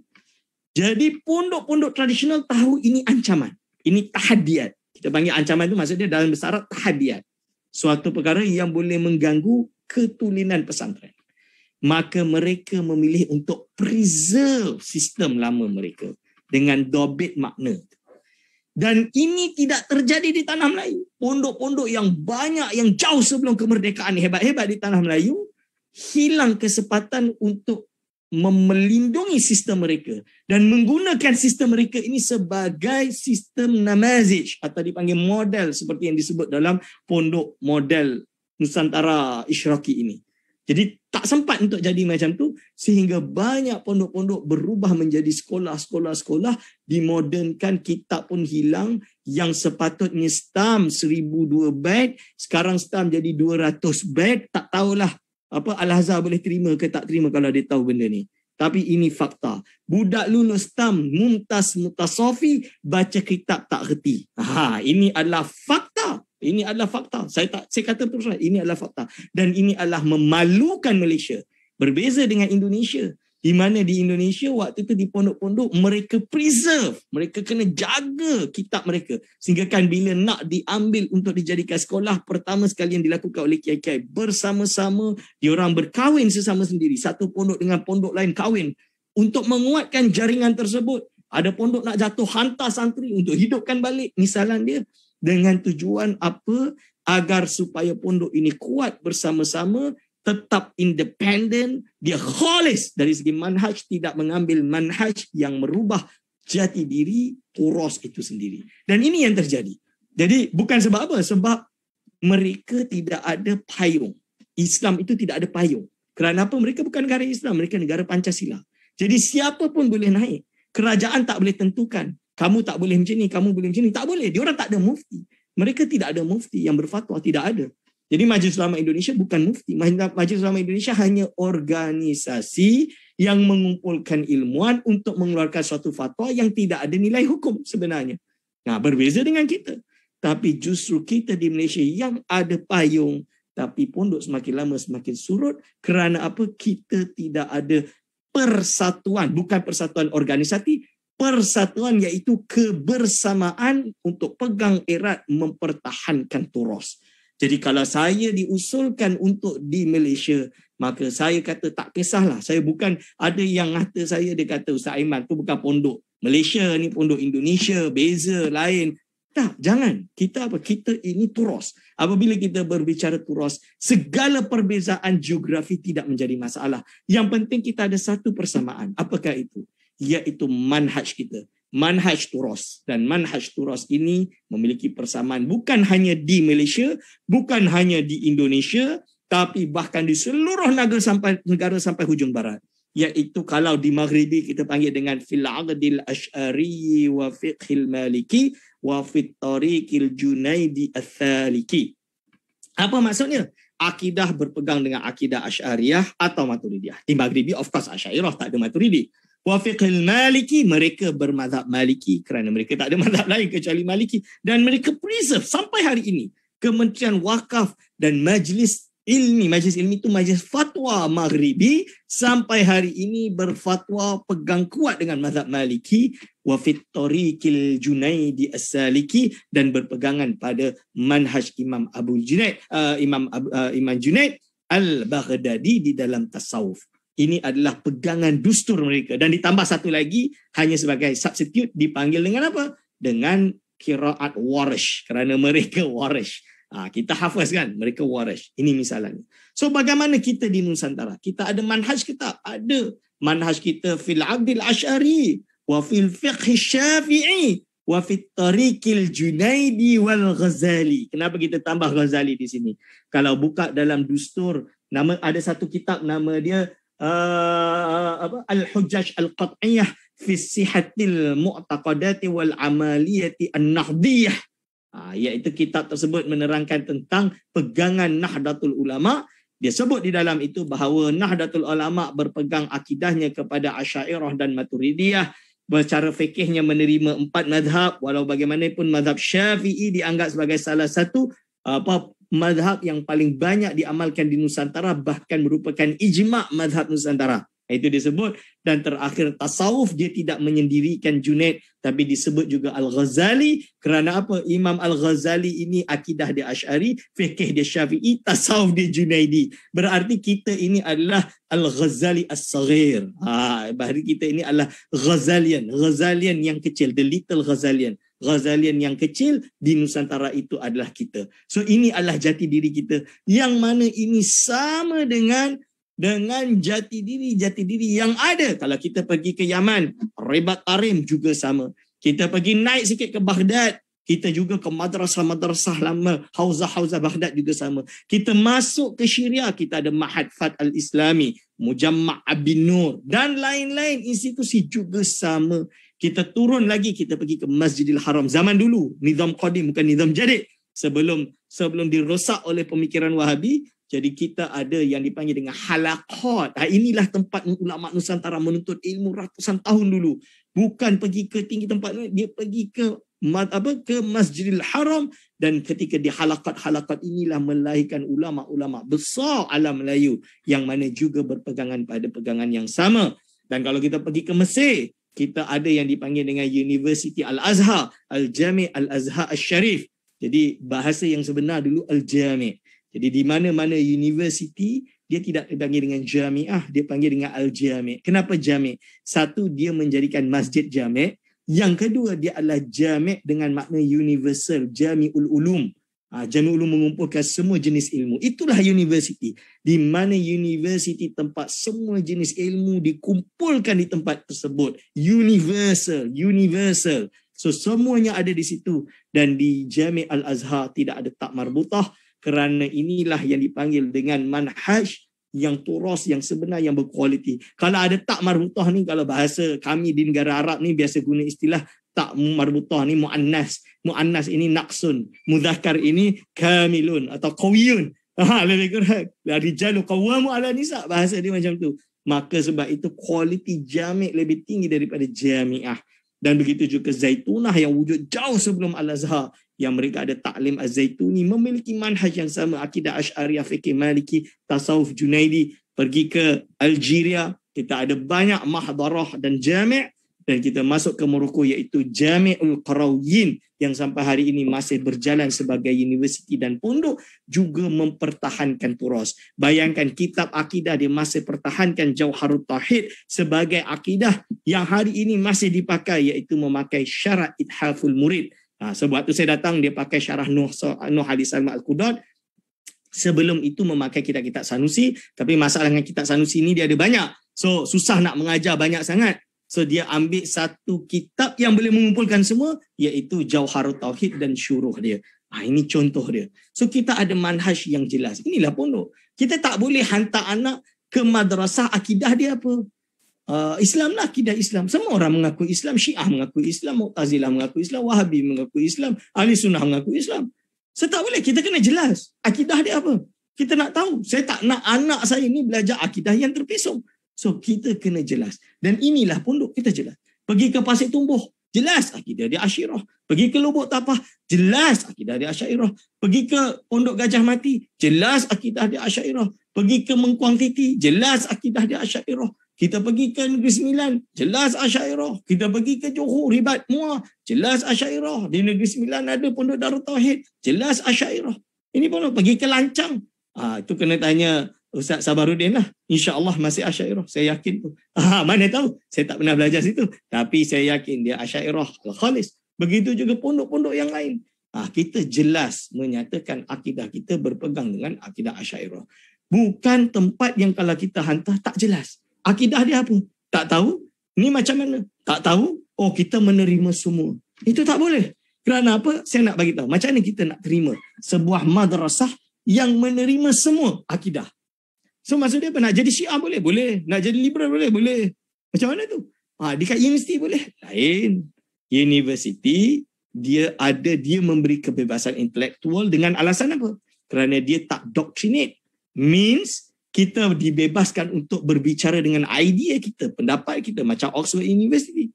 Jadi pondok-pondok tradisional tahu ini ancaman. Ini tahadiat. Kita panggil ancaman itu maksudnya dalam bahasa Arab tahadiat. Suatu perkara yang boleh mengganggu ketulinan pesantren. Maka mereka memilih untuk preserve sistem lama mereka dengan dobit makna. Dan ini tidak terjadi di tanah Melayu. Pondok-pondok yang banyak, yang jauh sebelum kemerdekaan hebat-hebat di tanah Melayu, hilang kesempatan untuk melindungi sistem mereka dan menggunakan sistem mereka ini sebagai sistem namazij atau dipanggil model seperti yang disebut dalam pondok model Nusantara Isyraqi ini. Jadi tak sempat untuk jadi macam tu sehingga banyak pondok-pondok berubah menjadi sekolah-sekolah, dimodernkan, kitab pun hilang. Yang sepatutnya stamp 1002 bait, sekarang stamp jadi 200 bait. Tak tahulah Al-Azhar boleh terima ke tak terima kalau dia tahu benda ni. Tapi ini fakta. Budak lulus stamp Mumtaz Mutasafi baca kitab tak reti. Ini adalah fakta. Ini adalah fakta. Saya kata terus, ini adalah fakta. Dan ini adalah memalukan Malaysia. Berbeza dengan Indonesia. Di mana di Indonesia waktu itu di pondok-pondok mereka preserve. Mereka kena jaga kitab mereka. Sehingga kan bila nak diambil untuk dijadikan sekolah, pertama sekali yang dilakukan oleh kiai-kiai. Bersama-sama, diorang berkahwin sesama sendiri. Satu pondok dengan pondok lain kahwin. Untuk menguatkan jaringan tersebut. Ada pondok nak jatuh hantar santri untuk hidupkan balik. Misalan dia. Dengan tujuan apa? Agar supaya pondok ini kuat bersama-sama, tetap independen, dia khalis dari segi manhaj, tidak mengambil manhaj yang merubah jati diri turos itu sendiri. Dan ini yang terjadi. Jadi bukan sebab apa? Sebab mereka tidak ada payung. Islam itu tidak ada payung. Kerana apa? Mereka bukan negara Islam, mereka negara Pancasila. Jadi siapa pun boleh naik. Kerajaan tak boleh tentukan. Kamu tak boleh macam ni, kamu boleh macam ni. Tak boleh. Diorang tak ada mufti. Mereka tidak ada mufti yang berfatwa. Tidak ada. Jadi Majlis Ulama Indonesia bukan mufti. Majlis Ulama Indonesia hanya organisasi yang mengumpulkan ilmuwan untuk mengeluarkan suatu fatwa yang tidak ada nilai hukum sebenarnya. Nah, berbeza dengan kita. Tapi justru kita di Malaysia yang ada payung, tapi pondok semakin lama semakin surut. Kerana apa? Kita tidak ada persatuan. Bukan persatuan organisasi, persatuan iaitu kebersamaan untuk pegang erat mempertahankan turas. Jadi kalau saya diusulkan untuk di Malaysia, maka saya kata tak kisahlah. Saya bukan ada yang kata saya, dia kata Ustaz Aiman tu bukan pondok Malaysia ni, pondok Indonesia, beza lain. Tak, jangan. Kita apa? Kita ini turas. Apabila kita berbicara turas, segala perbezaan geografi tidak menjadi masalah. Yang penting kita ada satu persamaan. Apakah itu? Iaitu manhaj kita. Manhaj turas. Dan manhaj turas ini memiliki persamaan bukan hanya di Malaysia, bukan hanya di Indonesia, tapi bahkan di seluruh negara sampai hujung barat. Iaitu kalau di Maghribi kita panggil dengan fil aqdil asy'ari wa fiqhil maliki wa fit tariqil junaidi ats-tsaliki. Apa maksudnya? Akidah berpegang dengan akidah Asy'ariyah atau Maturidiyah. Di Maghribi of course Asy'ariyah, tak ada Maturidi. Wa fiqhil maliki, mereka bermazhab Maliki kerana mereka tak ada mazhab lain kecuali Maliki, dan mereka preserve sampai hari ini. Kementerian Wakaf dan Majlis Ilmi itu majlis fatwa Maghribi sampai hari ini berfatwa pegang kuat dengan mazhab Maliki wa fit tariqil junaidi as-saliki, dan berpegangan pada manhaj Imam Imam Junaid al-Baghdadi di dalam tasawuf. Ini adalah pegangan dustur mereka. Dan ditambah satu lagi, hanya sebagai substitute, dipanggil dengan apa? Dengan qiraat warish. Kerana mereka warish. Kita hafaz kan, mereka Warash. Ini misalnya. So bagaimana kita di Nusantara? Kita ada manhaj kita? Ada. Manhaj kita fil Abdil Ash'ari wa fil fiqh Syafi'i wa fit tariqil Junaidi wal Ghazali. Kenapa kita tambah Ghazali di sini? Kalau buka dalam dustur, ada satu kitab nama dia Al-Hujjaj Al-Qat'iyah fi Sihatil Mu'taqadati wal Amaliyati An-Nahdiyah. Iaitu kitab tersebut menerangkan tentang pegangan Nahdlatul Ulama. Dia sebut di dalam itu bahawa Nahdlatul Ulama berpegang akidahnya kepada Asy'ariyah dan Maturidiyah. Secara fikihnya menerima 4 mazhab, walau bagaimanapun mazhab Syafi'i dianggap sebagai salah satu mazhab yang paling banyak diamalkan di Nusantara, bahkan merupakan ijma' mazhab Nusantara. Itu disebut. Dan terakhir tasawuf, dia tidak menyendirikan Junaid, tapi disebut juga Al-Ghazali. Kerana apa? Imam Al-Ghazali ini akidah dia Asy'ari, fikih dia Syafi'i, tasawuf dia Junaidi. Berarti kita ini adalah Al-Ghazali As-Saghir. Berarti kita ini adalah Ghazalian. Ghazalian yang kecil, the little Ghazalian. Ghazalian yang kecil di Nusantara itu adalah kita. So ini adalah jati diri kita, yang mana ini sama dengan jati diri yang ada. Kalau kita pergi ke Yaman, Ribat Tarim juga sama. Kita pergi naik sikit ke Baghdad, kita juga ke madrasah-madrasah lama, hauzah-hauzah Baghdad juga sama. Kita masuk ke Syria, kita ada Ma'had Fath Al-Islami, Mujamma' Abin Nur dan lain-lain institusi juga sama. Kita turun lagi, kita pergi ke Masjidil Haram. Zaman dulu, nizam qadim bukan nizam jadid. Sebelum dirosak oleh pemikiran Wahabi, jadi kita ada yang dipanggil dengan halaqat. Inilah tempat ulama Nusantara menuntut ilmu ratusan tahun dulu. Bukan pergi ke tinggi tempat, dia pergi ke Masjidil Haram, dan ketika di halaqat inilah melahirkan ulama-ulama besar alam Melayu yang mana juga berpegangan pada pegangan yang sama. Dan kalau kita pergi ke Mesir, kita ada yang dipanggil dengan University Al-Azhar, Al-Jami' Al-Azhar Al-Sharif. Jadi bahasa yang sebenar dulu Al-Jami'. Jadi di mana-mana universiti, dia tidak dipanggil dengan jami'ah, dia panggil dengan al-jami'. Kenapa jami'? Satu, dia menjadikan masjid jami'. Yang kedua, dia adalah jami' dengan makna universal, jami'ul ulum. Jami'ul ulum mengumpulkan semua jenis ilmu. Itulah universiti. Di mana universiti tempat semua jenis ilmu dikumpulkan di tempat tersebut. Universal. So semuanya ada di situ. Dan di Jami' Al-Azhar tidak ada tak marbutah. Kerana inilah yang dipanggil dengan manhaj yang turas, yang sebenar, yang berkualiti. Kalau ada tak marbutah ni, kalau bahasa kami di negara Arab ni biasa guna istilah tak marbutah ni mu'annas. Mu'annas ini naqsun. Mudzakkar ini kamilun atau qawiyun. Lebih kurang. Rijalu qawwamu ala nisa. Bahasa dia macam tu. Maka sebab itu kualiti jami' lebih tinggi daripada jami'ah. Dan begitu juga Zaitunah yang wujud jauh sebelum Al-Azhar, yang mereka ada Ta'lim Az-Zaituni, memiliki manhaj yang sama, akidah Asy'ariyah, fikih Maliki, tasawuf Junaidi. Pergi ke Algeria, kita ada banyak mahdarah dan jami', dan kita masuk ke Morocco iaitu Jami'ul Qarawiyyin yang sampai hari ini masih berjalan sebagai universiti dan pondok, juga mempertahankan turas. Bayangkan kitab akidah dia masih pertahankan Jauharut Tauhid sebagai akidah yang hari ini masih dipakai, iaitu memakai syarah Ithaful Murid. Sebab tu saya datang, dia pakai syarah Nuh Ali Salma Al-Qudad. Sebelum itu memakai kitab-kitab Sanusi, tapi masalah dengan kitab Sanusi ni dia ada banyak. So susah nak mengajar banyak sangat. So dia ambil satu kitab yang boleh mengumpulkan semua, iaitu Jauharut Tauhid dan syuruh dia. Ini contoh dia. So kita ada manhaj yang jelas. Inilah pondok. Kita tak boleh hantar anak ke madrasah akidah dia apa? Islam lah, akidah Islam. Semua orang mengaku Islam. Syiah mengaku Islam, Mu'tazilah mengaku Islam, Wahabi mengaku Islam, Ahli Sunnah mengaku Islam. So tak boleh. Kita kena jelas akidah dia apa. Kita nak tahu. Saya tak nak anak saya ni belajar akidah yang terpesong. So kita kena jelas. Dan inilah pondok kita jelas. Pergi ke Pasir Tumbuh, jelas akidah dia Asy'ariyah. Pergi ke Lubuk Tapah, jelas akidah dia Asy'ariyah. Pergi ke Pondok Gajah Mati, jelas akidah dia Asy'ariyah. Pergi ke Mengkuang Titi, jelas akidah dia Asy'ariyah. Kita pergi ke Negeri Sembilan, jelas Asy'ariyah. Kita pergi ke Johor, Ribat, Muar, jelas Asy'ariyah. Di Negeri Sembilan ada Pondok Darut Tauhid, jelas Asy'ariyah. Ini pondok. Pergi ke Lancang, itu kena tanya Ustaz Sabaruddin lah. InsyaAllah masih Asy'ariyah. Saya yakin tu. Mana tahu. Saya tak pernah belajar situ. Tapi saya yakin dia Asy'ariyah Al-Khalis. Begitu juga pondok-pondok yang lain. Kita jelas menyatakan akidah kita berpegang dengan akidah Asy'ariyah. Bukan tempat yang kalau kita hantar tak jelas. Akidah dia apa? Tak tahu. Ni macam mana? Tak tahu. Oh, kita menerima semua. Itu tak boleh. Kerana apa? Saya nak bagi tahu. Macam mana kita nak terima sebuah madrasah yang menerima semua akidah. So maksud dia apa? Nak jadi Syiah boleh? Boleh. Nak jadi liberal boleh? Boleh. Macam mana tu? Dekat universiti boleh? Lain. Universiti dia memberi kebebasan intelektual dengan alasan apa? Kerana dia tak doctrinate. Means kita dibebaskan untuk berbicara dengan idea kita, pendapat kita, macam Oxford University.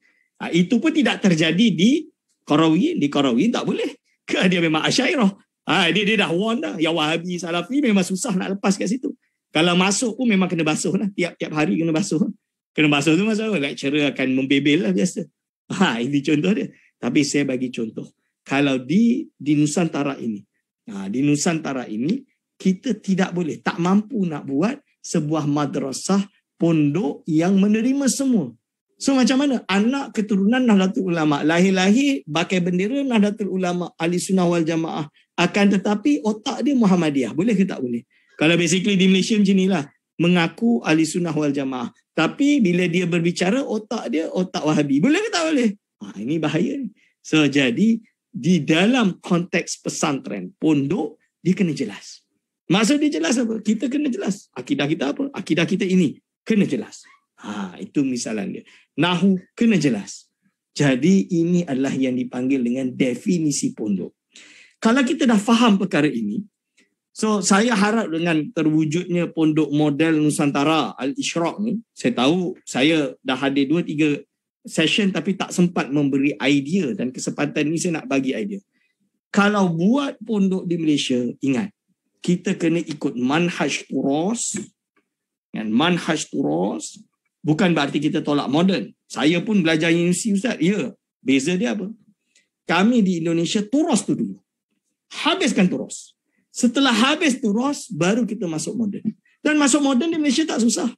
Itu pun tidak terjadi di Qarawiyyin. Di Qarawiyyin tak boleh. Dia memang Asy'ariyah. Dia dah warn dah. Yang Wahabi, Salafi memang susah nak lepas kat situ. Kalau masuk pun memang kena basuh lah. Tiap-tiap hari kena basuh. Kena basuh tu masalah. Lecturer akan membebel lah biasa. Ini contoh dia. Tapi saya bagi contoh. Kalau di Nusantara ini. Di Nusantara ini, kita tidak boleh, tak mampu nak buat sebuah madrasah pondok yang menerima semua. So macam mana? Anak keturunan Nahdlatul Ulama, lahir-lahir pakai bendera Nahdlatul Ulama, Ahlussunnah wal Jamaah. Akan tetapi otak dia Muhammadiyah. Boleh ke tak boleh? Kalau basically di Malaysia macam inilah. Mengaku Ahlussunnah wal Jamaah. Tapi bila dia berbicara, otak dia otak Wahabi. Boleh ke tak boleh? Ini bahaya ni. So jadi di dalam konteks pesantren, pondok, dia kena jelas. Maksud dia jelas apa? Kita kena jelas. Akidah kita apa? Akidah kita ini. Kena jelas. Itu misalan dia. Nahu kena jelas. Jadi ini adalah yang dipanggil dengan definisi pondok. Kalau kita dah faham perkara ini, so saya harap dengan terwujudnya pondok model Nusantara Al-Ishraq ni, saya tahu saya dah hadir 2-3 session tapi tak sempat memberi idea, dan kesempatan ni saya nak bagi idea. Kalau buat pondok di Malaysia, ingat, kita kena ikut manhaj turas. Dan manhaj turas bukan berarti kita tolak moden. Saya pun belajar universiti, Ustaz. Ya, beza dia apa? Kami di Indonesia turas tu dulu. Habiskan turas. Setelah habis turas, baru kita masuk moden. Dan masuk moden di Malaysia tak susah.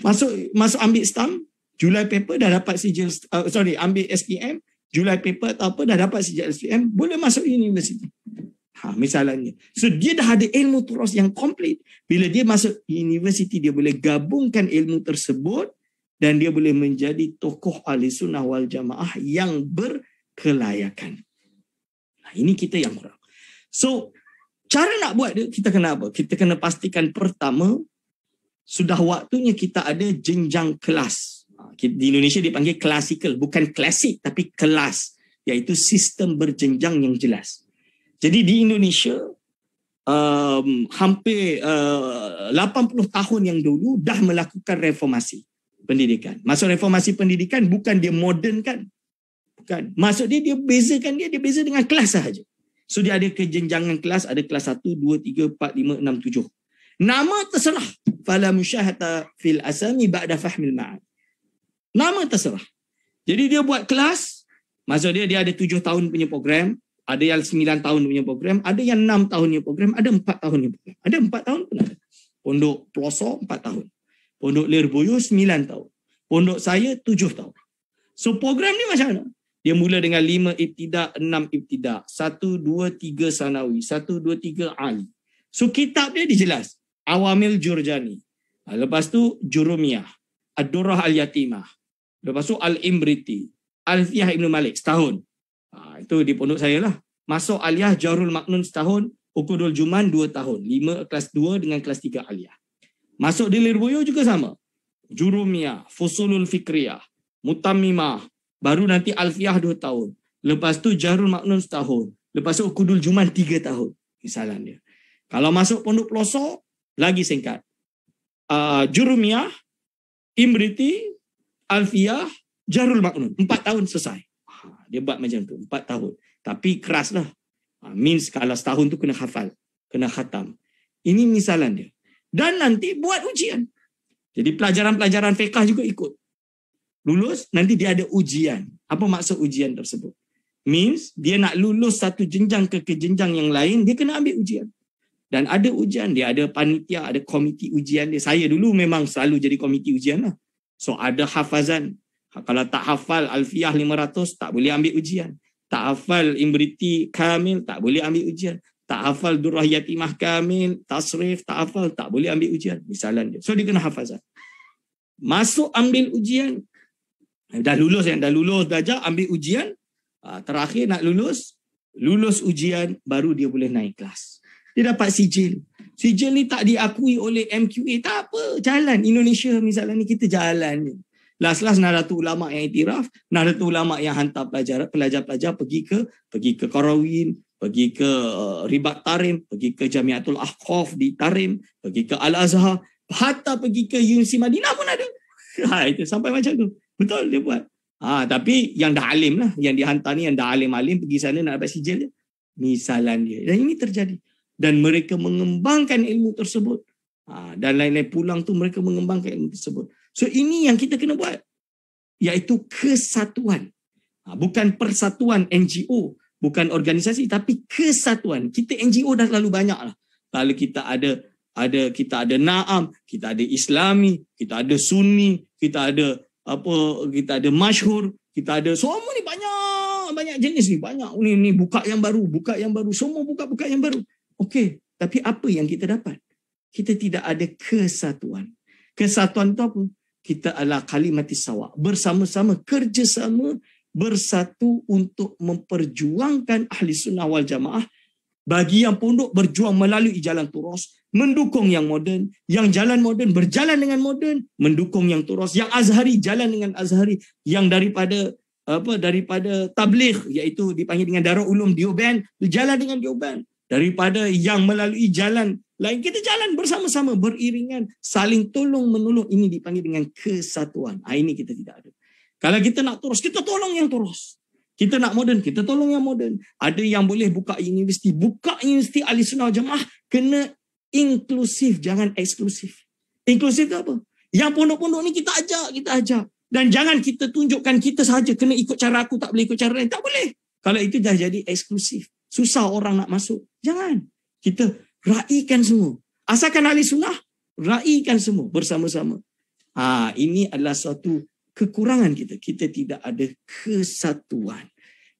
Masuk ambil stamp, Julai paper dah dapat sijil, ambil SPM, Julai paper atau apa dah dapat sijil SPM, boleh masuk universiti. Misalnya. So dia dah ada ilmu turas yang komplit. Bila dia masuk universiti, dia boleh gabungkan ilmu tersebut dan dia boleh menjadi tokoh Ahlussunnah wal Jamaah yang berkelayakan. Ini kita yang kurang. So cara nak buat dia, kita kena apa? Kita kena pastikan pertama, sudah waktunya kita ada jenjang kelas. Di Indonesia dipanggil klasikal, bukan klasik tapi kelas, iaitu sistem berjenjang yang jelas. Jadi di Indonesia hampir 80 tahun yang dulu dah melakukan reformasi pendidikan. Maksud reformasi pendidikan bukan dia moden kan. Bukan. Maksud dia bezakan dia beza dengan kelas sahaja. So dia ada kejenjangan kelas, ada kelas 1, 2, 3, 4, 5, 6, 7. Nama terserah. Fala musyahata fil asami ba'da fahmil ma'ad. Nama terserah. Jadi dia buat kelas, maksud dia ada 7 tahun punya program. Ada yang 9 tahun punya program, ada yang 6 tahun punya program, ada 4 tahun punya program. Ada 4 tahun pun ada. Pondok Pelosok 4 tahun. Pondok Lirboyo 9 tahun. Pondok saya 7 tahun. So program ni macam mana? Dia mula dengan 5 ibtidak, 6 ibtidak, 1, 2, 3 sanawi, 1, 2, 3 ali. So kitab dia dijelas. Awamil Jurjani. Lepas tu Jurumiyah, Ad-Durrah Al-Yatimah. Lepas tu Al-Imriti, Alfiyah Ibn Malik setahun. Itu di pondok saya lah. Masuk aliyah Jarul Maknun setahun, Uqudul Juman 2 tahun. 5 kelas 2 dengan kelas 3 aliyah. Masuk di Lirboyo juga sama. Jurumiyah, Fusulul Fikriyah, Mutammimah, baru nanti Alfiyah 2 tahun. Lepas tu Jarul Maknun setahun. Lepas tu Uqudul Juman 3 tahun. Misalan dia. Kalau masuk pondok pelosok, lagi singkat. Jurumiyah, Imriti, Alfiyah, Jarul Maknun. 4 tahun selesai. Dia buat macam tu, 4 tahun. Tapi keras lah. Means kalau setahun tu kena hafal. Kena khatam. Ini misalan dia. Dan nanti buat ujian. Jadi pelajaran-pelajaran fiqh juga ikut. Lulus, nanti dia ada ujian. Apa maksud ujian tersebut? Means dia nak lulus satu jenjang ke jenjang yang lain, dia kena ambil ujian. Dan ada ujian, dia ada panitia, ada komiti ujian dia. Saya dulu memang selalu jadi komiti ujian lah. So ada hafazan. Kalau tak hafal Alfiyah 500, tak boleh ambil ujian. Tak hafal Imriti kamil, tak boleh ambil ujian. Tak hafal Durrah Yatimah kamil, tasrif, tak hafal, tak boleh ambil ujian. Misalan dia. So dia kena hafazan. Masuk ambil ujian. Dah lulus darjah, ambil ujian. Terakhir nak lulus ujian, baru dia boleh naik kelas. Dia dapat sijil. Sijil ni tak diakui oleh MQA, tak apa. Jalan. Indonesia misalnya ni kita jalan ni. Last Nahdlatul Ulama yang iktiraf, Nahdlatul Ulama yang hantar pelajar-pelajar pergi ke Qarawin, pergi ke Ribat Tarim, pergi ke Jamiatul Ahqaf di Tarim, pergi ke Al-Azhar, hatta pergi ke Universiti Madinah pun ada. Itu sampai macam tu. Betul dia buat. Tapi yang dah alim lah, yang dihantar ni yang dah alim-alim pergi sana nak dapat sijil dia. Misalan dia. Dan ini terjadi. Dan mereka mengembangkan ilmu tersebut. Dan lain-lain pulang tu mereka mengembangkan ilmu tersebut. So ini yang kita kena buat. Iaitu kesatuan. Bukan persatuan NGO. Bukan organisasi. Tapi kesatuan. Kita NGO dah terlalu banyak lah. Kalau kita ada Naam, kita ada Islami, kita ada Sunni, kita ada Masyhur, kita ada semua ni banyak jenis ni, banyak ni buka yang baru, semua buka yang baru. Okey, tapi apa yang kita dapat? Kita tidak ada kesatuan. Kesatuan itu apa? Kita adalah kalimatis sawa, bersama-sama, kerjasama, bersatu untuk memperjuangkan ahli sunnah wal jamaah. Bagi yang pondok berjuang melalui jalan turus, mendukung yang moden, yang jalan moden berjalan dengan moden, mendukung yang turus, yang azhari jalan dengan azhari, yang daripada tabligh iaitu dipanggil dengan Darul Ulum Dioban, berjalan dengan Dioban. Daripada yang melalui jalan lain, kita jalan bersama-sama, beriringan, saling tolong menolong. Ini dipanggil dengan kesatuan. Ini kita tidak ada. Kalau kita nak turus, kita tolong yang turus. Kita nak moden, kita tolong yang moden. Ada yang boleh buka universiti ahli sunnah jamaah, kena inklusif, jangan eksklusif. Inklusif itu apa? Yang pondok-pondok ni kita ajak. Dan jangan kita tunjukkan kita sahaja kena ikut cara aku, tak boleh ikut cara lain. Tak boleh. Kalau itu dah jadi eksklusif, susah orang nak masuk. Jangan. Kita raikan semua. Asalkan ahli sunnah, raikan semua bersama-sama. Ini adalah suatu kekurangan kita. Kita tidak ada kesatuan.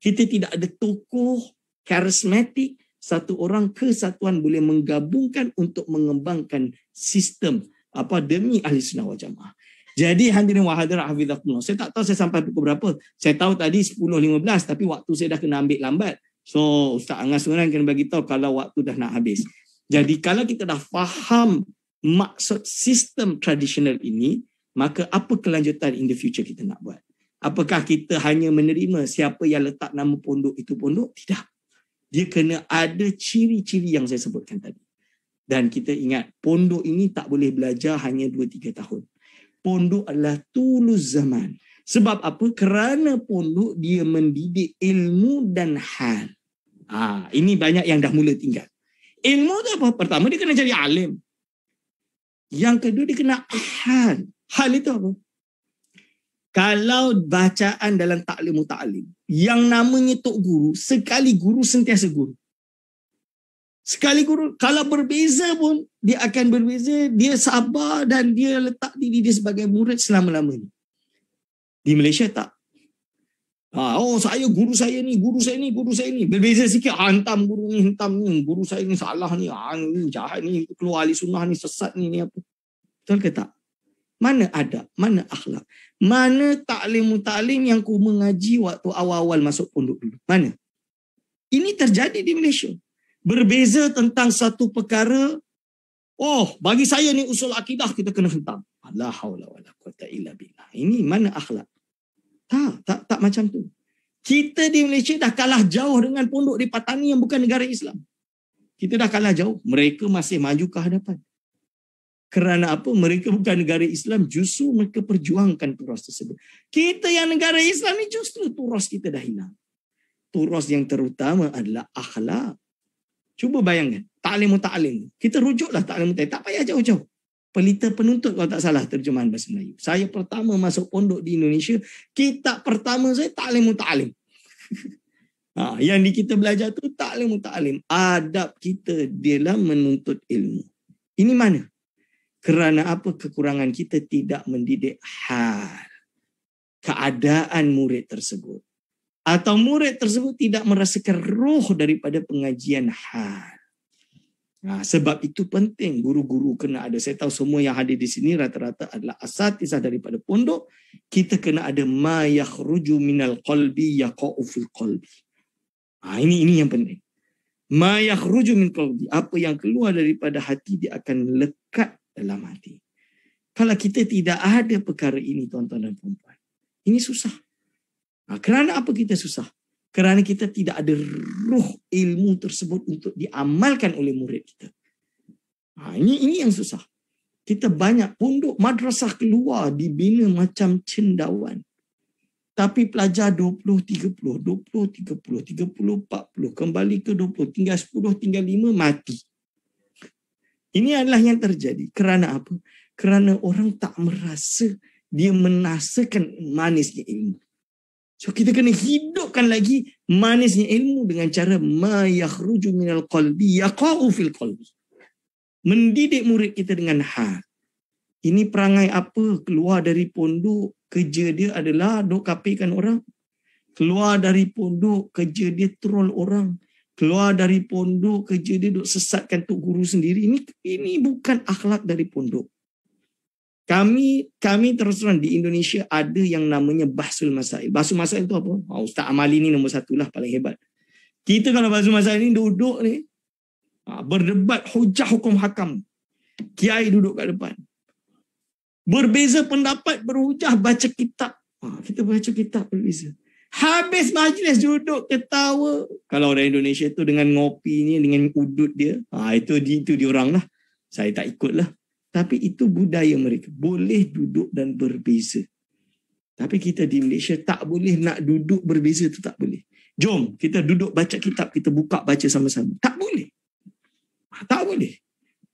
Kita tidak ada tokoh karismatik. Satu orang kesatuan boleh menggabungkan untuk mengembangkan sistem demi ahli sunnah wal jamaah. Jadi hadirin wa hadirat hafizakumullah. Saya tak tahu saya sampai pukul berapa. Saya tahu tadi 10.15 tapi waktu saya dah kena ambil lambat. So Ustaz Angas sebenarnya kena bagi tahu kalau waktu dah nak habis. Jadi kalau kita dah faham maksud sistem tradisional ini, maka apa kelanjutan in the future kita nak buat? Apakah kita hanya menerima siapa yang letak nama pondok itu pondok? Tidak. Dia kena ada ciri-ciri yang saya sebutkan tadi. Dan kita ingat, pondok ini tak boleh belajar hanya 2-3 tahun. Pondok adalah tulus zaman. Sebab apa? Kerana pondok dia mendidik ilmu dan hal. Ini banyak yang dah mula tinggal. Ilmu tu apa? Pertama dia kena jadi alim. Yang kedua dia kena hal. Hal itu apa? Kalau bacaan dalam taklim ta'lim, yang namanya tok guru, sekali guru sentiasa guru. Sekali guru, kalau berbeza pun, dia akan berbeza, dia sabar dan dia letak diri dia sebagai murid selama-lamanya. Di Malaysia tak. Guru saya ni. Berbeza sikit, hantam guru ni, guru saya ni salah ni, ni jahat ni, keluar ahli sunnah ni, sesat ni apa. Betul ke tak? Mana adab? Mana akhlak? Mana ta'lim yang ku mengaji waktu awal-awal masuk pondok dulu? Mana? Ini terjadi di Malaysia. Berbeza tentang satu perkara. Bagi saya ni usul akidah kita kena hentam. La haula wala quwata illa billah. Ini mana akhlak? Tak macam tu. Kita di Malaysia dah kalah jauh dengan pondok di Patani yang bukan negara Islam. Kita dah kalah jauh. Mereka masih maju ke hadapan. Kerana apa? Mereka bukan negara Islam, justru mereka perjuangkan turas tersebut. Kita yang negara Islam ni justru turas kita dah hilang. Turas yang terutama adalah akhlak. Cuba bayangkan, ta'lim. Kita rujuklah ta'lim. Tak payah jauh-jauh. Pelita penuntut kalau tak salah terjemahan bahasa Melayu. Saya pertama masuk pondok di Indonesia, kitab pertama saya ta'lim. Yang kita belajar tu ta'lim. Adab kita dalam menuntut ilmu. Ini mana? Kerana apa? Kekurangan kita tidak mendidik hal, keadaan murid tersebut. atau murid tersebut tidak merasakan roh daripada pengajian hal. Sebab itu penting guru-guru kena ada. Saya tahu semua yang hadir di sini rata-rata adalah asatizah daripada pondok. Kita kena ada ma yakhruju minal qalbi yaqa'u fil qalbi. Ini yang penting. Ma yakhruju min qalbi, apa yang keluar daripada hati dia akan lekat dalam hati. Kalau kita tidak ada perkara ini, tuan-tuan dan puan-puan, ini susah. Kerana apa kita susah? Kerana kita tidak ada ruh ilmu tersebut untuk diamalkan oleh murid kita. Ini yang susah. Kita banyak pondok madrasah keluar dibina macam cendawan. Tapi pelajar 20, 30, 20, 30, 30, 40, kembali ke 20, tinggal 10, tinggal 5, mati. Ini adalah yang terjadi. Kerana apa? Kerana orang tak merasa dia menasakan manisnya ilmu. So kita kena hidupkan lagi manisnya ilmu dengan cara ma yakhruju minal qalbi yaqa'u fil qalbi. Mendidik murid kita dengan hal. Ini perangai apa? Keluar dari pondok, kerja dia adalah duk kapikan orang. Keluar dari pondok, kerja dia troll orang. Keluar dari pondok, kerja dia duk sesatkan tok guru sendiri. Ini bukan akhlak dari pondok. Kami terus terang di Indonesia ada yang namanya Bahsul Masail. Bahsul Masail itu apa? Ustaz Amali ni nombor 1 lah, paling hebat. Kita kalau Bahsul Masail ni duduk ni, berdebat hujah hukum hakam. Kiai duduk kat depan. Berbeza pendapat, berhujah, baca kitab. Kita baca kitab berbeza. Habis majlis duduk ketawa. Kalau orang Indonesia tu dengan ngopi ni, dengan udut dia, itu dia orang lah. Saya tak ikut lah. Tapi itu budaya mereka. Boleh duduk dan berbeza. Tapi kita di Malaysia tak boleh nak duduk berbeza, tu tak boleh. Jom kita duduk baca kitab, kita buka baca sama-sama. Tak boleh. Tak boleh.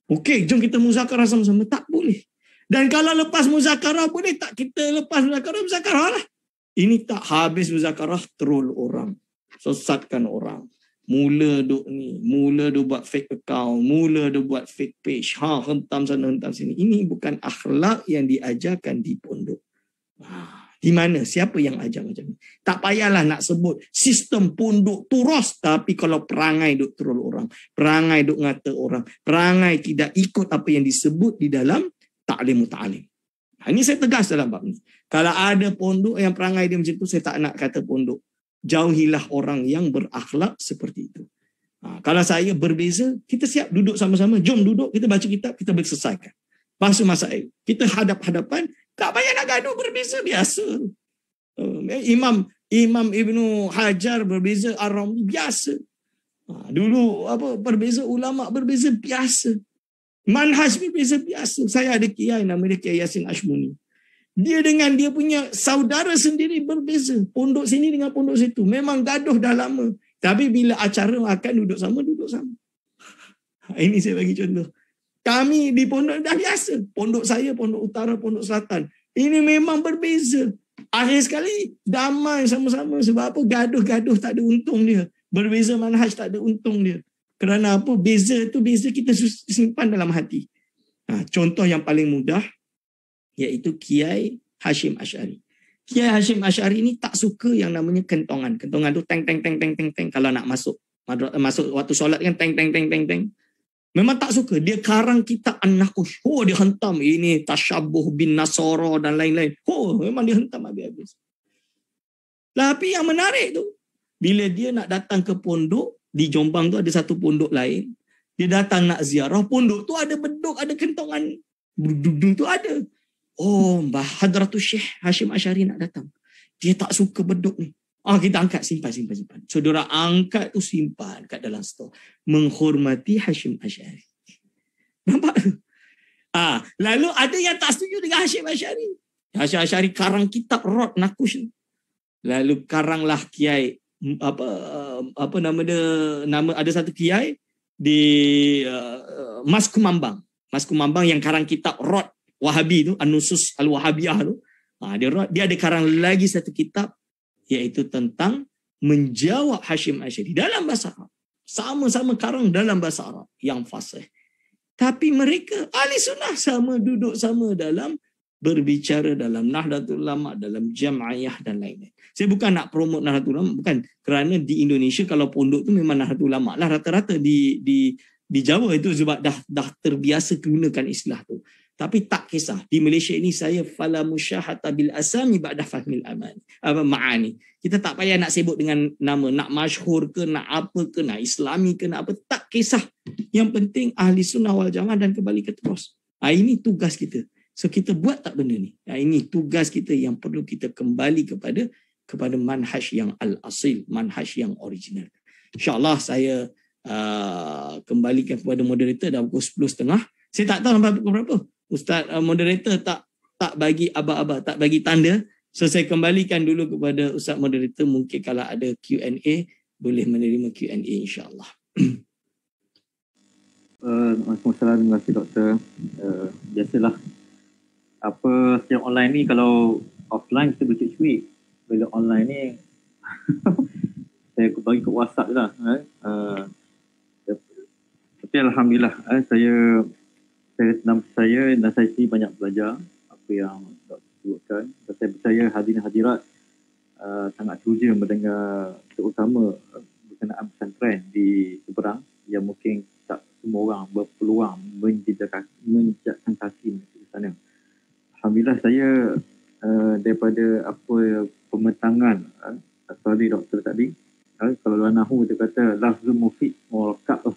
Okey, jom kita muzakarah sama-sama. Tak boleh. Dan kalau lepas muzakarah, boleh tak kita lepas muzakarah lah. Ini tak habis muzakarah, troll orang. Sesatkan orang. Mula duk buat fake account, mula duk buat fake page. Hentam sana, hentam sini. Ini bukan akhlak yang diajarkan di pondok. Di mana? Siapa yang ajar macam ni? Tak payahlah nak sebut sistem pondok turus, tapi kalau perangai duk troll orang, perangai duk ngata orang, perangai tidak ikut apa yang disebut di dalam ta'lim muta'alim. Ini saya tegas dalam bab ni. Kalau ada pondok yang perangai dia macam tu, saya tak nak kata pondok. Jauhilah orang yang berakhlak seperti itu. Kalau saya berbeza, kita siap duduk sama-sama. Jom duduk, kita baca kitab, kita selesaikan. Bahasa masail. Kita hadap-hadapan, tak payah nak gaduh, berbeza biasa. Imam Ibnu Hajar berbeza, Ar-Ramli biasa. Dulu berbeza ulama, berbeza biasa. Manhaj berbeza biasa. Saya ada kiai nama dia Kiai Yasin Ashmuni. Dia dengan dia punya saudara sendiri berbeza. Pondok sini dengan pondok situ. Memang gaduh dah lama. Tapi bila acara makan duduk sama. Ini saya bagi contoh. Kami di pondok dah biasa. Pondok saya, pondok utara, pondok selatan. Ini memang berbeza. Akhir sekali damai sama-sama. Sebab apa? Gaduh-gaduh tak ada untung dia. Berbeza manhaj tak ada untung dia. Kerana apa? Beza tu beza kita simpan dalam hati. Contoh yang paling mudah iaitu Kiai Hashim Ash'ari. Kiai Hashim Ash'ari ni tak suka yang namanya kentongan. Kentongan tu teng. Kalau nak masuk waktu solat kan teng. Memang tak suka. Dia karang kitab An-Naqush. Dia hentam. Ini tasyabuh bin Nasara dan lain-lain. Memang dia hentam habis-habis. Tapi yang menarik tu, bila dia nak datang ke pondok, di Jombang tu ada satu pondok lain. Dia datang nak ziarah. Pondok tu ada beduk, ada kentongan. Beduk tu ada. Mbah Hadratus Syekh Hashim Ash'ari nak datang. Dia tak suka beduk ni. Kita angkat, simpan. Saudara angkat tu simpan kat dalam stor. Menghormati Hashim Ash'ari. Nampak? Lalu ada yang tak setuju dengan Hashim Ash'ari. Hashim Ash'ari karang kitab Rod Naqush. Lalu karanglah Kiai apa nama dia? Ada satu kiai di Mas Kumambang. Mas Kumambang yang karang kitab Rod Wahabi tu, An-Nusus Al-Wahabiyah tu. Dia ada karang lagi satu kitab iaitu tentang menjawab Hashim Ash'ari dalam bahasa Arab. Sama-sama karang dalam bahasa Arab yang fasih. Tapi mereka ahli sunnah sama duduk sama dalam berbicara dalam Nahdlatul Ulama, dalam Jam'iyah dan lain-lain. Saya bukan nak promote Nahdlatul Ulama, bukan, kerana di Indonesia kalau pondok tu memang Nahdlatul Ulama lah rata-rata di Jawa itu sebab dah terbiasa gunakan istilah tu. Tapi tak kisah. Di Malaysia ini saya fala musyahata bil asami ba'da fahmil amani. Ma'ani. Kita tak payah nak sibuk dengan nama, nak masyhur ke, nak apa ke, nak islami ke, nak apa, tak kisah. Yang penting ahli sunnah wal jamaah dan kembali ke terus. Ini tugas kita. So kita buat tak benda ni? Ini tugas kita yang perlu kita kembali kepada manhaj yang al-asil, manhaj yang original. InsyaAllah saya kembalikan kepada moderator dah pukul 10.30. Saya tak tahu sampai pukul berapa. Ustaz moderator tak bagi aba-aba, tak bagi tanda. So saya kembalikan dulu kepada Ustaz moderator. Mungkin kalau ada Q&A, boleh menerima Q&A insyaAllah. Waalaikumsalam, terima kasih doktor. Biasalah, apa setiap online ni, kalau offline kita bercuit-cuit, bila online ni saya bagi ke WhatsApp je lah. Tapi Alhamdulillah, saya dan saya sendiri banyak belajar apa yang doktor sebutkan. Saya percaya hadirin hadirat sangat teruja mendengar, terutama berkenaan pesantren di seberang yang mungkin tak semua orang berpeluang menjejakkan kaki di sana. Alhamdulillah saya daripada apa pemetangan tadi doktor tadi, kalau dalam nahu dia kata lafzul mufid murakkab.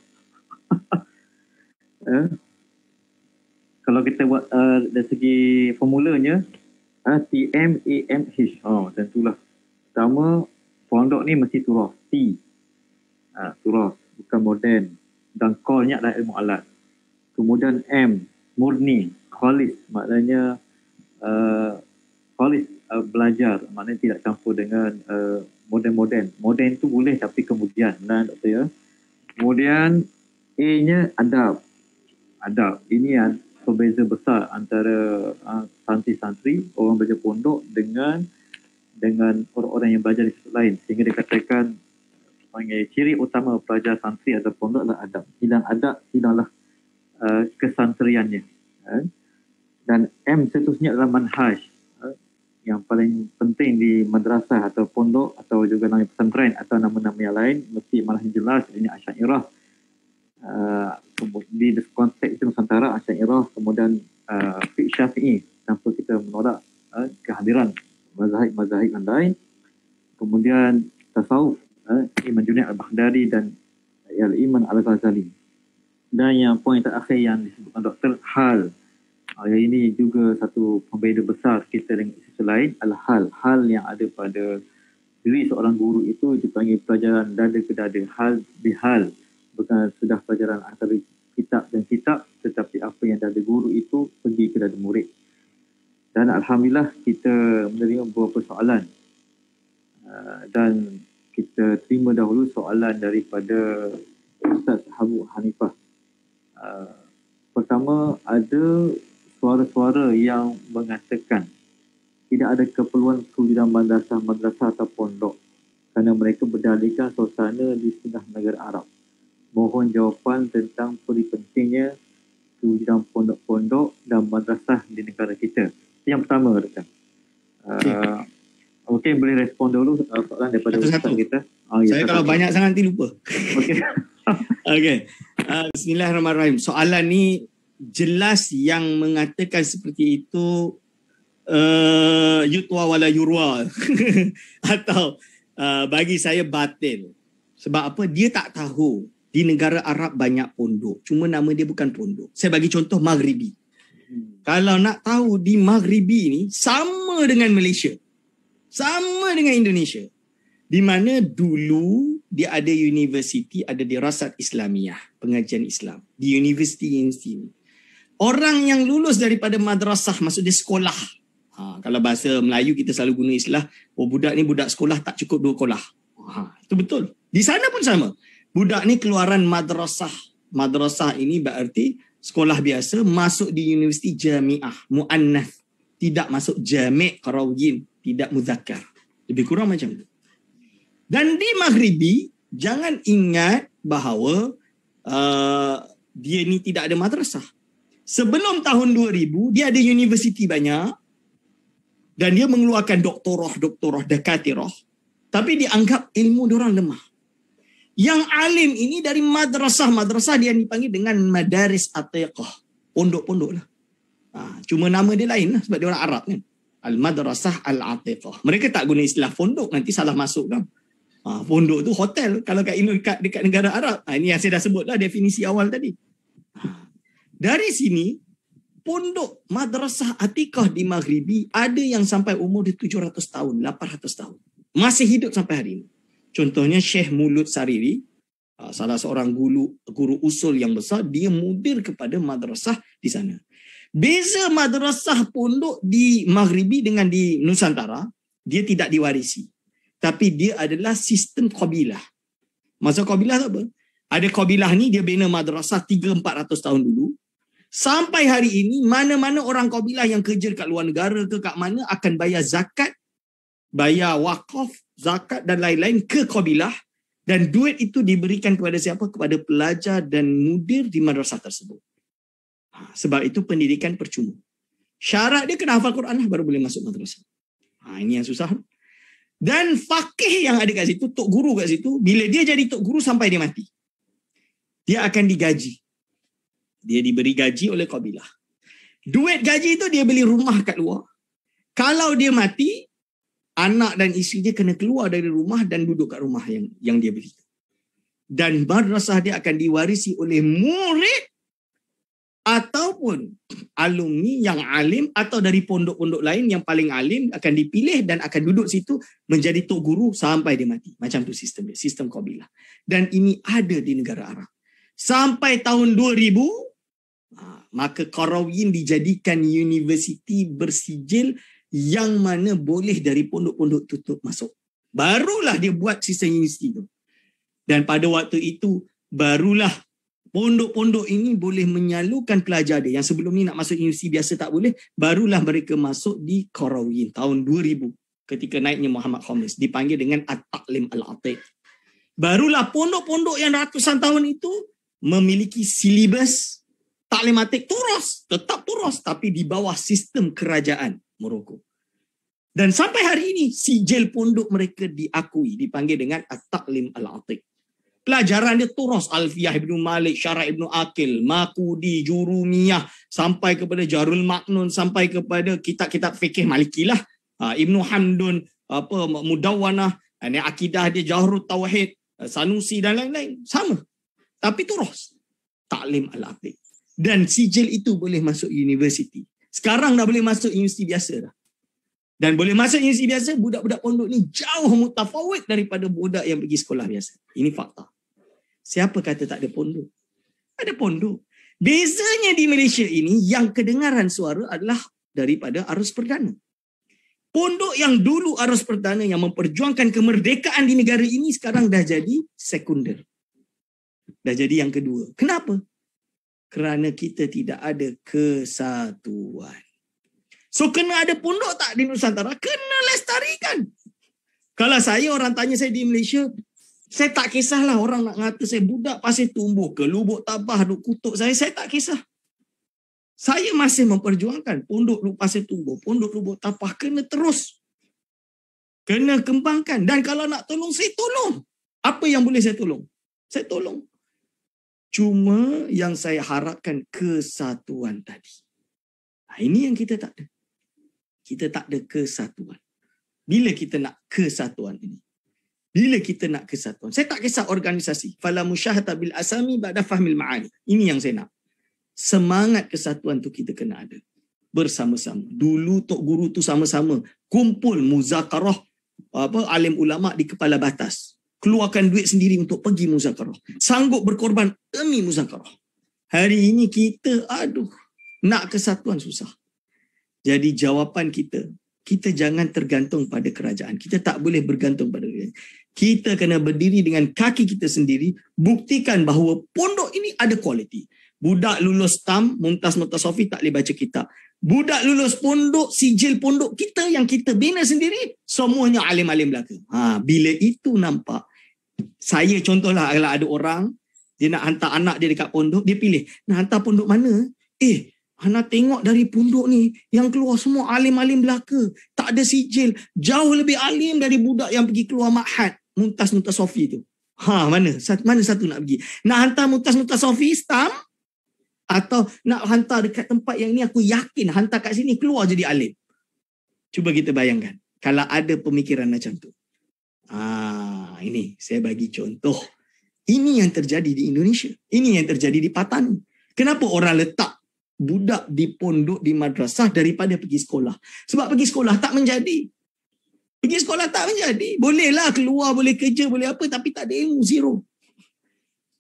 Kalau kita buat dari segi formulanya TMAMH, tentulah pertama pondok ni mesti turaf, turaf bukan moden, dan qalnya adalah ilmu alat. Kemudian M, murni, khalis, maknanya khalis, belajar, maknanya tidak campur dengan moden tu boleh tapi kemudian doktor ya. Kemudian A-nya adab, ini yang perbeza besar antara santri-santri, orang belajar pondok dengan orang-orang yang belajar di sudut lain, sehingga dikatakan ciri utama pelajar santri atau pondok adalah adab. Hilang adab, hilanglah kesantriannya. Dan M seterusnya adalah manhaj, yang paling penting di madrasah atau pondok atau juga nama pesantren atau nama-nama yang lain, mesti malah jelas ini Asy'ariyah. Di konteks itu Nusantara, Asy'ariyah, kemudian fiqh Syafi'i tanpa kita menolak kehadiran mazhab yang lain. Kemudian tasawuf, Imam Junaid al-Baghdadi dan Al-Iman al-Ghazali. Dan yang poin terakhir yang disebutkan doktor, hal. Ini juga satu pembeza besar kita dengan isu lain, hal yang ada pada diri seorang guru itu dipanggil pelajaran dada ke dada, hal bihal. Bukan sudah pelajaran antara kitab dan kitab, tetapi apa yang dada guru itu pergi ke dada murid. Dan Alhamdulillah kita menerima beberapa soalan. Dan kita terima dahulu soalan daripada Ustaz Abu Hanifah. Pertama, ada suara-suara yang mengatakan tidak ada keperluan kewujudan madrasah atau pondok kerana mereka berdalilkan suasana di setengah negara Arab. Mohon jawapan tentang pentingnya kewujudan pondok-pondok dan madrasah di negara kita. Yang pertama, Doktor. Okey, boleh respon dulu soalan daripada Ustaz kita. Saya kalau banyak sangat nanti lupa. Okey. Okey. Bismillahirrahmanirrahim. Soalan ni jelas yang mengatakan seperti itu yutwa wala yurwa atau bagi saya batil. Sebab apa? Dia tak tahu di negara Arab banyak pondok, cuma nama dia bukan pondok. Saya bagi contoh Maghribi. Kalau nak tahu di Maghribi ni sama dengan Malaysia, sama dengan Indonesia, di mana dulu dia ada universiti, ada dirasat Islamiyah, pengajian Islam di universiti ini. Orang yang lulus daripada madrasah, maksud dia sekolah. Kalau bahasa Melayu kita selalu guna istilah, budak ni budak sekolah tak cukup 2 sekolah. Itu betul. Di sana pun sama. Budak ni keluaran madrasah. Madrasah ini berarti sekolah biasa, masuk di universiti jamiah, mu'annath. Tidak masuk jami' qarawiyyin, tidak muzakkar. Lebih kurang macam itu. Dan di Maghribi, jangan ingat bahawa dia ni tidak ada madrasah. Sebelum tahun 2000, dia ada universiti banyak dan dia mengeluarkan doktorah, dakatirah. Tapi dianggap ilmu diorang lemah. Yang alim ini dari madrasah dia dipanggil dengan madaris atiqah. Pondok-pondok lah. Cuma nama dia lain lah sebab dia orang Arab kan. Al-madrasah al-atiqah. Mereka tak guna istilah pondok, nanti salah masuk kan. Pondok tu hotel kalau dekat negara Arab. Ini yang saya dah sebut lah definisi awal tadi. Dari sini, pondok madrasah atiqah di Maghribi ada yang sampai umur dia 700 tahun, 800 tahun. Masih hidup sampai hari ini. Contohnya Syekh Mulud Sariri, salah seorang guru usul yang besar, dia mudir kepada madrasah di sana. Beza madrasah pondok di Maghribi dengan di Nusantara, dia tidak diwarisi. Tapi dia adalah sistem qabilah. Maksud qabilah tu apa? Ada qabilah ni dia bina madrasah 300-400 tahun dulu. Sampai hari ini, mana-mana orang qabilah yang kerja kat luar negara ke kat mana akan bayar zakat, bayar wakaf, zakat dan lain-lain ke qabilah, dan duit itu diberikan kepada siapa? Kepada pelajar dan mudir di madrasah tersebut. Sebab itu pendidikan percuma. Syarat dia kena hafal Quran lah baru boleh masuk madrasah. Ini yang susah. Dan faqih yang ada kat situ, tok guru kat situ, bila dia jadi tok guru sampai dia mati, dia akan digaji. Dia diberi gaji oleh qabilah. Duit gaji itu dia beli rumah kat luar. Kalau dia mati, anak dan isteri dia kena keluar dari rumah dan duduk kat rumah yang dia beli. Dan madrasah dia akan diwarisi oleh murid ataupun alumni yang alim atau dari pondok-pondok lain yang paling alim akan dipilih dan akan duduk situ menjadi tok guru sampai dia mati. Macam tu sistem dia, sistem qabilah. Dan ini ada di negara Arab. Sampai tahun 2000, maka Qarawiyyin dijadikan universiti bersijil yang mana boleh dari pondok-pondok tutup masuk. Barulah dia buat sistem universiti itu. Dan pada waktu itu, barulah pondok-pondok ini boleh menyalurkan pelajar dia. Yang sebelum ni nak masuk universiti biasa tak boleh. Barulah mereka masuk di Qarawiyyin tahun 2000. Ketika naiknya Muhammad Khamis. Dipanggil dengan At-Taqlim Al-Atiq. Barulah pondok-pondok yang ratusan tahun itu memiliki silibus taklimatik tetap turus, tapi di bawah sistem kerajaan Morocco. Dan sampai hari ini, sijil pondok mereka diakui, dipanggil dengan At-Taqlim Al-Atiq. Pelajaran dia turus, Alfiyah Ibn Malik, Syarah Ibn Aqil, Makudi, Jurumiyah, sampai kepada Jarul Maknun, sampai kepada kitab-kitab fikih Maliki lah. Ibn Hamdun, Mudawwanah, akidah dia Jawharut Tauhid, Sanusi dan lain-lain. Sama. Tapi turus. Taklim Al-Atiq. Dan sijil itu boleh masuk universiti. Sekarang dah boleh masuk universiti biasa dah. Dan boleh masuk universiti biasa, budak-budak pondok ni jauh mutafawid daripada budak yang pergi sekolah biasa. Ini fakta. Siapa kata tak ada pondok? Ada pondok. Bezanya di Malaysia ini, yang kedengaran suara adalah daripada arus perdana. Pondok yang dulu arus perdana yang memperjuangkan kemerdekaan di negara ini sekarang dah jadi sekunder. Dah jadi yang kedua. Kenapa? Kerana kita tidak ada kesatuan. So kena ada pondok tak di Nusantara? Kena lestarikan. Kalau saya, orang tanya saya di Malaysia, saya tak kisahlah orang nak ngata saya budak pasir tumbuh ke lubuk tabah duk kutuk saya tak kisah. Saya masih memperjuangkan pondok lubuk pasir tumbuh, pondok lubuk tabah kena terus. Kena kembangkan. Dan kalau nak tolong, saya tolong. Apa yang boleh saya tolong? Saya tolong. Cuma yang saya harapkan kesatuan tadi. Ini yang kita tak ada. Kita tak ada kesatuan. Bila kita nak kesatuan ini? Bila kita nak kesatuan? Saya tak kisah organisasi. Fala musyahata bil asami ba'da fahmil ma'ani. Ini yang saya nak. Semangat kesatuan tu kita kena ada. Bersama-sama. Dulu tok guru tu sama-sama kumpul muzakarah alim ulama di kepala batas. Keluarkan duit sendiri untuk pergi muzakarah. Sanggup berkorban demi muzakarah. Hari ini kita, nak kesatuan susah. Jadi jawapan kita jangan tergantung pada kerajaan. Kita tak boleh bergantung pada kerajaan. Kita kena berdiri dengan kaki kita sendiri, buktikan bahawa pondok ini ada kualiti. Budak lulus TAM, Mumtaz Mutasafi tak boleh baca kitab. Budak lulus pondok, sijil pondok kita yang kita bina sendiri, semuanya alim-alim belaka. Bila itu nampak, saya contohlah, kalau ada orang, dia nak hantar anak dia dekat pondok, dia pilih, nak hantar pondok mana? Ana tengok dari pondok ni, yang keluar semua alim-alim belaka. Tak ada sijil. Jauh lebih alim dari budak yang pergi keluar Ma'had. Mumtaz Sofi tu. Mana satu nak pergi? Nak hantar Mumtaz Sofi, stamp? Atau nak hantar dekat tempat yang ni aku yakin hantar kat sini, keluar jadi alim. Cuba kita bayangkan. Kalau ada pemikiran macam tu. Ini saya bagi contoh. Ini yang terjadi di Indonesia. Ini yang terjadi di Patan. Kenapa orang letak budak di pondok, di madrasah daripada pergi sekolah? Sebab pergi sekolah tak menjadi. Pergi sekolah tak menjadi. Bolehlah keluar, boleh kerja, boleh apa, tapi tak ada ilmu, zero.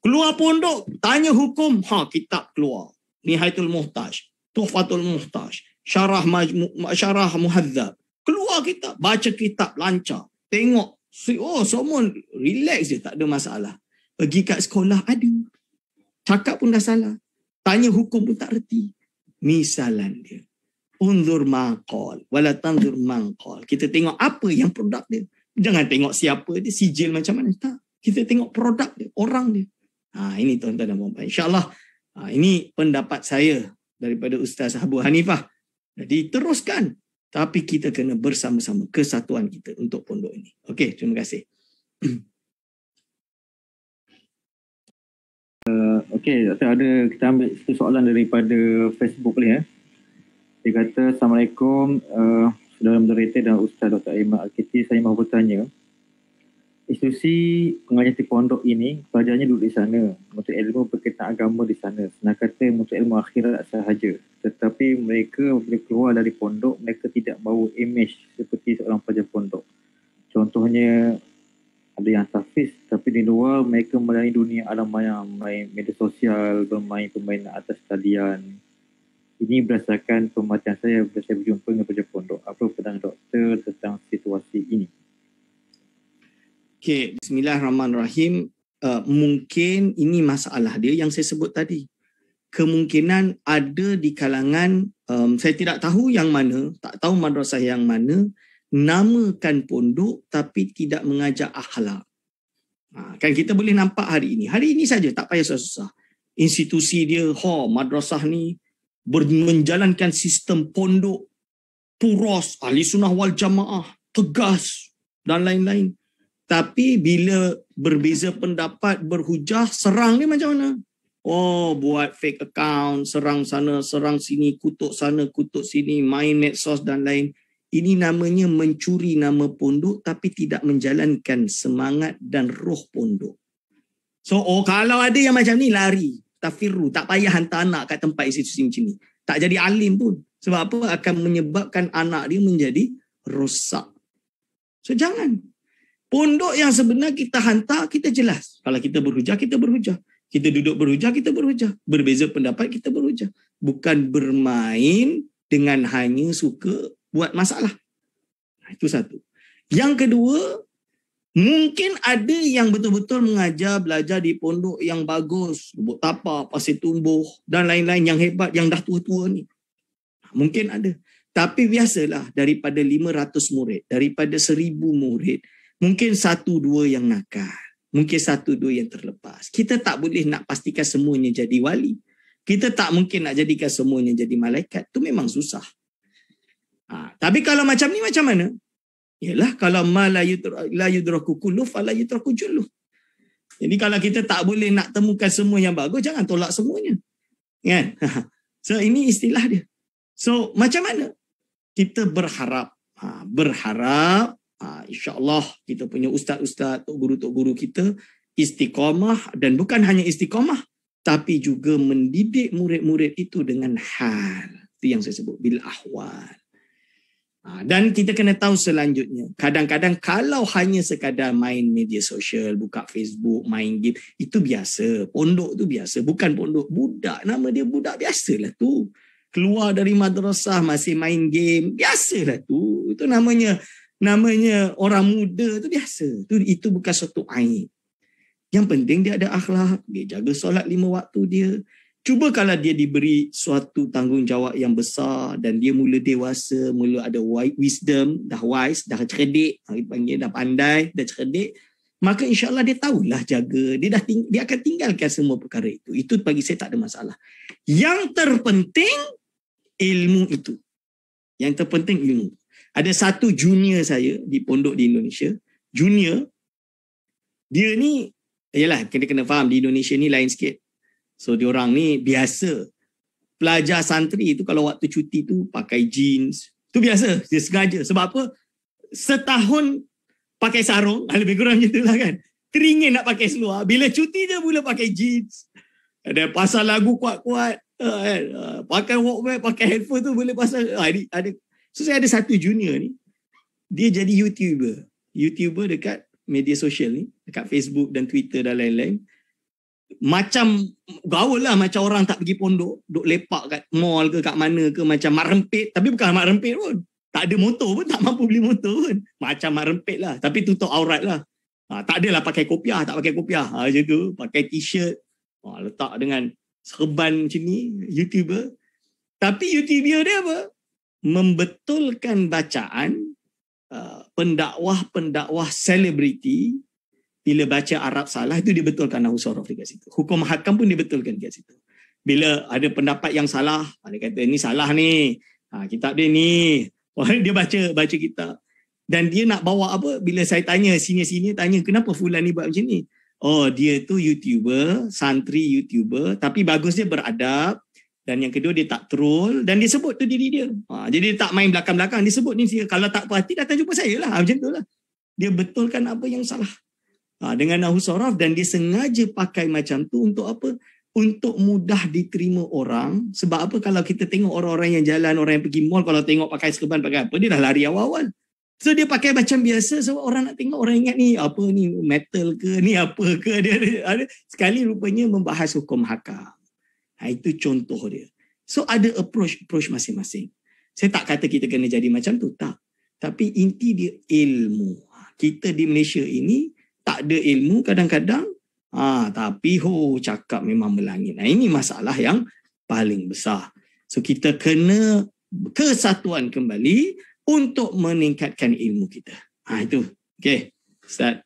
Keluar pondok, tanya hukum, kitab keluar. Nihayatul Muhtaj, Tuhfatul Muhtaj, Syarah Muhadzab. Keluar kitab, baca kitab, lancar. Tengok, semua relax je, tak ada masalah. Pergi kat sekolah ada. Cakap pun dah salah. Tanya hukum pun tak reti. Misalan dia. Unzur maqal wala tanzur manqal. Kita tengok apa yang produk dia. Jangan tengok siapa dia, sijil macam mana. Tak. Kita tengok produk dia, orang dia. Ini tuan-tuan dan puan-puan. InsyaAllah ini pendapat saya daripada Ustaz Abu Hanifah. Jadi teruskan. Tapi kita kena bersama-sama kesatuan kita untuk pondok ini. Okey, terima kasih. Okey, kita ambil satu soalan daripada Facebook ni. Dia kata, Assalamualaikum, Saudara Moderator dan Ustaz Dr. Aiman Al-Kiti, saya mahu bertanya. Institusi pengajian di pondok ini, pelajarnya duduk di sana. Menuntut ilmu berkaitan agama di sana. Senang kata menuntut ilmu akhirat sahaja. Tetapi mereka bila keluar dari pondok, mereka tidak bawa imej seperti seorang pelajar pondok. Contohnya, ada yang tahfiz, tapi di luar mereka melayani dunia alam maya, main media sosial, bermain permainan atas talian. Ini berdasarkan pemerhatian saya bila saya berjumpa dengan pelajar pondok. Apa pandangan doktor tentang situasi ini? Okey, bismillahirrahmanirrahim. Mungkin ini masalah dia yang saya sebut tadi. Kemungkinan ada di kalangan, saya tidak tahu yang mana, tak tahu madrasah yang mana, namakan pondok tapi tidak mengajar akhlak. Kan kita boleh nampak hari ini saja, tak payah susah. Institusi dia, madrasah ni menjalankan sistem pondok, turas, ahli sunnah wal jamaah, tegas dan lain-lain. Tapi bila berbeza pendapat, berhujah, serang dia macam mana? Buat fake account, serang sana, serang sini, kutuk sana, kutuk sini, main medsos dan lain. Ini namanya mencuri nama pondok tapi tidak menjalankan semangat dan roh pondok. So, kalau ada yang macam ni, lari. Tafiru, tak payah hantar anak kat tempat institusi macam ni. Tak jadi alim pun. Sebab apa? Akan menyebabkan anak dia menjadi rosak. So, jangan. Pondok yang sebenar kita hantar, kita jelas. Kalau kita berhujah, kita berhujah. Kita duduk berhujah, kita berhujah. Berbeza pendapat, kita berhujah. Bukan bermain dengan hanya suka buat masalah. Itu satu. Yang kedua, mungkin ada yang betul-betul mengajar, belajar di pondok yang bagus, lubuk tapak, pasir tumbuh dan lain-lain yang hebat, yang dah tua-tua ni. Mungkin ada. Tapi biasalah, daripada 500 murid, daripada 1000 murid, mungkin 1-2 yang nakal. Mungkin 1-2 yang terlepas. Kita tak boleh nak pastikan semuanya jadi wali. Kita tak mungkin nak jadikan semuanya jadi malaikat. Itu memang susah. Tapi kalau macam ni macam mana? Yalah, kalau la yudraku kullu fala yudraku jullu. Jadi kalau kita tak boleh nak temukan semua yang bagus, jangan tolak semuanya. Kan? So ini istilah dia. So macam mana? Kita berharap insya-Allah kita punya ustaz-ustaz, tok guru kita istiqamah, dan bukan hanya istiqamah tapi juga mendidik murid-murid itu dengan hal. Itu yang saya sebut bil ahwal. Dan kita kena tahu selanjutnya, kadang-kadang kalau hanya sekadar main media sosial, buka Facebook, main game, itu biasa. Pondok tu biasa. Bukan pondok budak. Nama dia budak, biasalah tu. Keluar dari madrasah masih main game, biasalah tu. Itu namanya orang muda tu biasa. Itu bukan suatu aib. Yang penting dia ada akhlak, dia jaga solat 5 waktu dia. Cuba kalau dia diberi suatu tanggungjawab yang besar dan dia mula dewasa, mula ada wisdom, dah wise, dah cerdik, panggil dah pandai, dah cerdik, maka insya-Allah dia tahulah jaga, dia akan tinggalkan semua perkara itu. Itu bagi saya tak ada masalah. Yang terpenting ilmu itu. Yang terpenting ilmu. Ada satu junior saya di pondok di Indonesia. Junior, dia ni, yalah, kena faham di Indonesia ni lain sikit. So, diorang ni biasa. Pelajar santri tu kalau waktu cuti tu pakai jeans. Tu biasa, dia sengaja. Sebab apa? Setahun pakai sarung, lebih kurang macam tu lah kan. Teringin nak pakai seluar. Bila cuti je mula pakai jeans. Ada pasal lagu kuat-kuat. Pakai walkman, pakai headphone tu boleh pasal. Ada. So saya ada satu junior ni. Dia jadi YouTuber dekat media sosial ni. Dekat Facebook dan Twitter dan lain-lain. Macam gaul lah, macam orang tak pergi pondok, duk lepak kat mall ke kat mana ke, macam mak rempit. Tapi bukan mak rempit pun, tak ada motor pun, tak mampu beli motor pun. Macam mak rempit lah, tapi tutup aurat lah. Tak adalah pakai kopiah, tak pakai kopiah. Macam tu, pakai t-shirt, letak dengan serban macam ni, YouTuber. Tapi YouTuber dia apa? Membetulkan bacaan pendakwah selebriti. Bila baca Arab salah, itu dia betulkan nahwu sorof dekat situ. Hukum hakam pun dia betulkan dekat situ. Bila ada pendapat yang salah, dia kata ni salah ni, kitab dia ni. Dia baca kitab. Dan dia nak bawa apa? Bila saya tanya, senior tanya, kenapa fulan ni buat macam ni? Oh, dia tu YouTuber, santri YouTuber, tapi bagus dia beradab. Dan yang kedua, dia tak troll. Dan dia sebut tu diri dia. Jadi dia tak main belakang-belakang. Dia sebut ni, kalau tak perhati, datang jumpa saya lah. Macam tu lah. Dia betulkan apa yang salah. Dengan nahwu sorof, dan dia sengaja pakai macam tu untuk apa? Untuk mudah diterima orang. Sebab apa? Kalau kita tengok orang-orang yang jalan, orang yang pergi mall, kalau tengok pakai serban, pakai apa, dia dah lari awal-awal. So dia pakai macam biasa sebab orang nak tengok, orang ingat ni apa ni, metal ke, ni apa ke. Dia ada sekali rupanya membahas hukum hakam. Itu contoh dia. So ada approach masing-masing. Saya tak kata kita kena jadi macam tu, tak. Tapi inti dia ilmu. Kita di Malaysia ini tak ada ilmu kadang-kadang, tapi cakap memang melangit. Ini masalah yang paling besar. So kita kena kesatuan kembali untuk meningkatkan ilmu kita. Itu. Okey. Ustaz.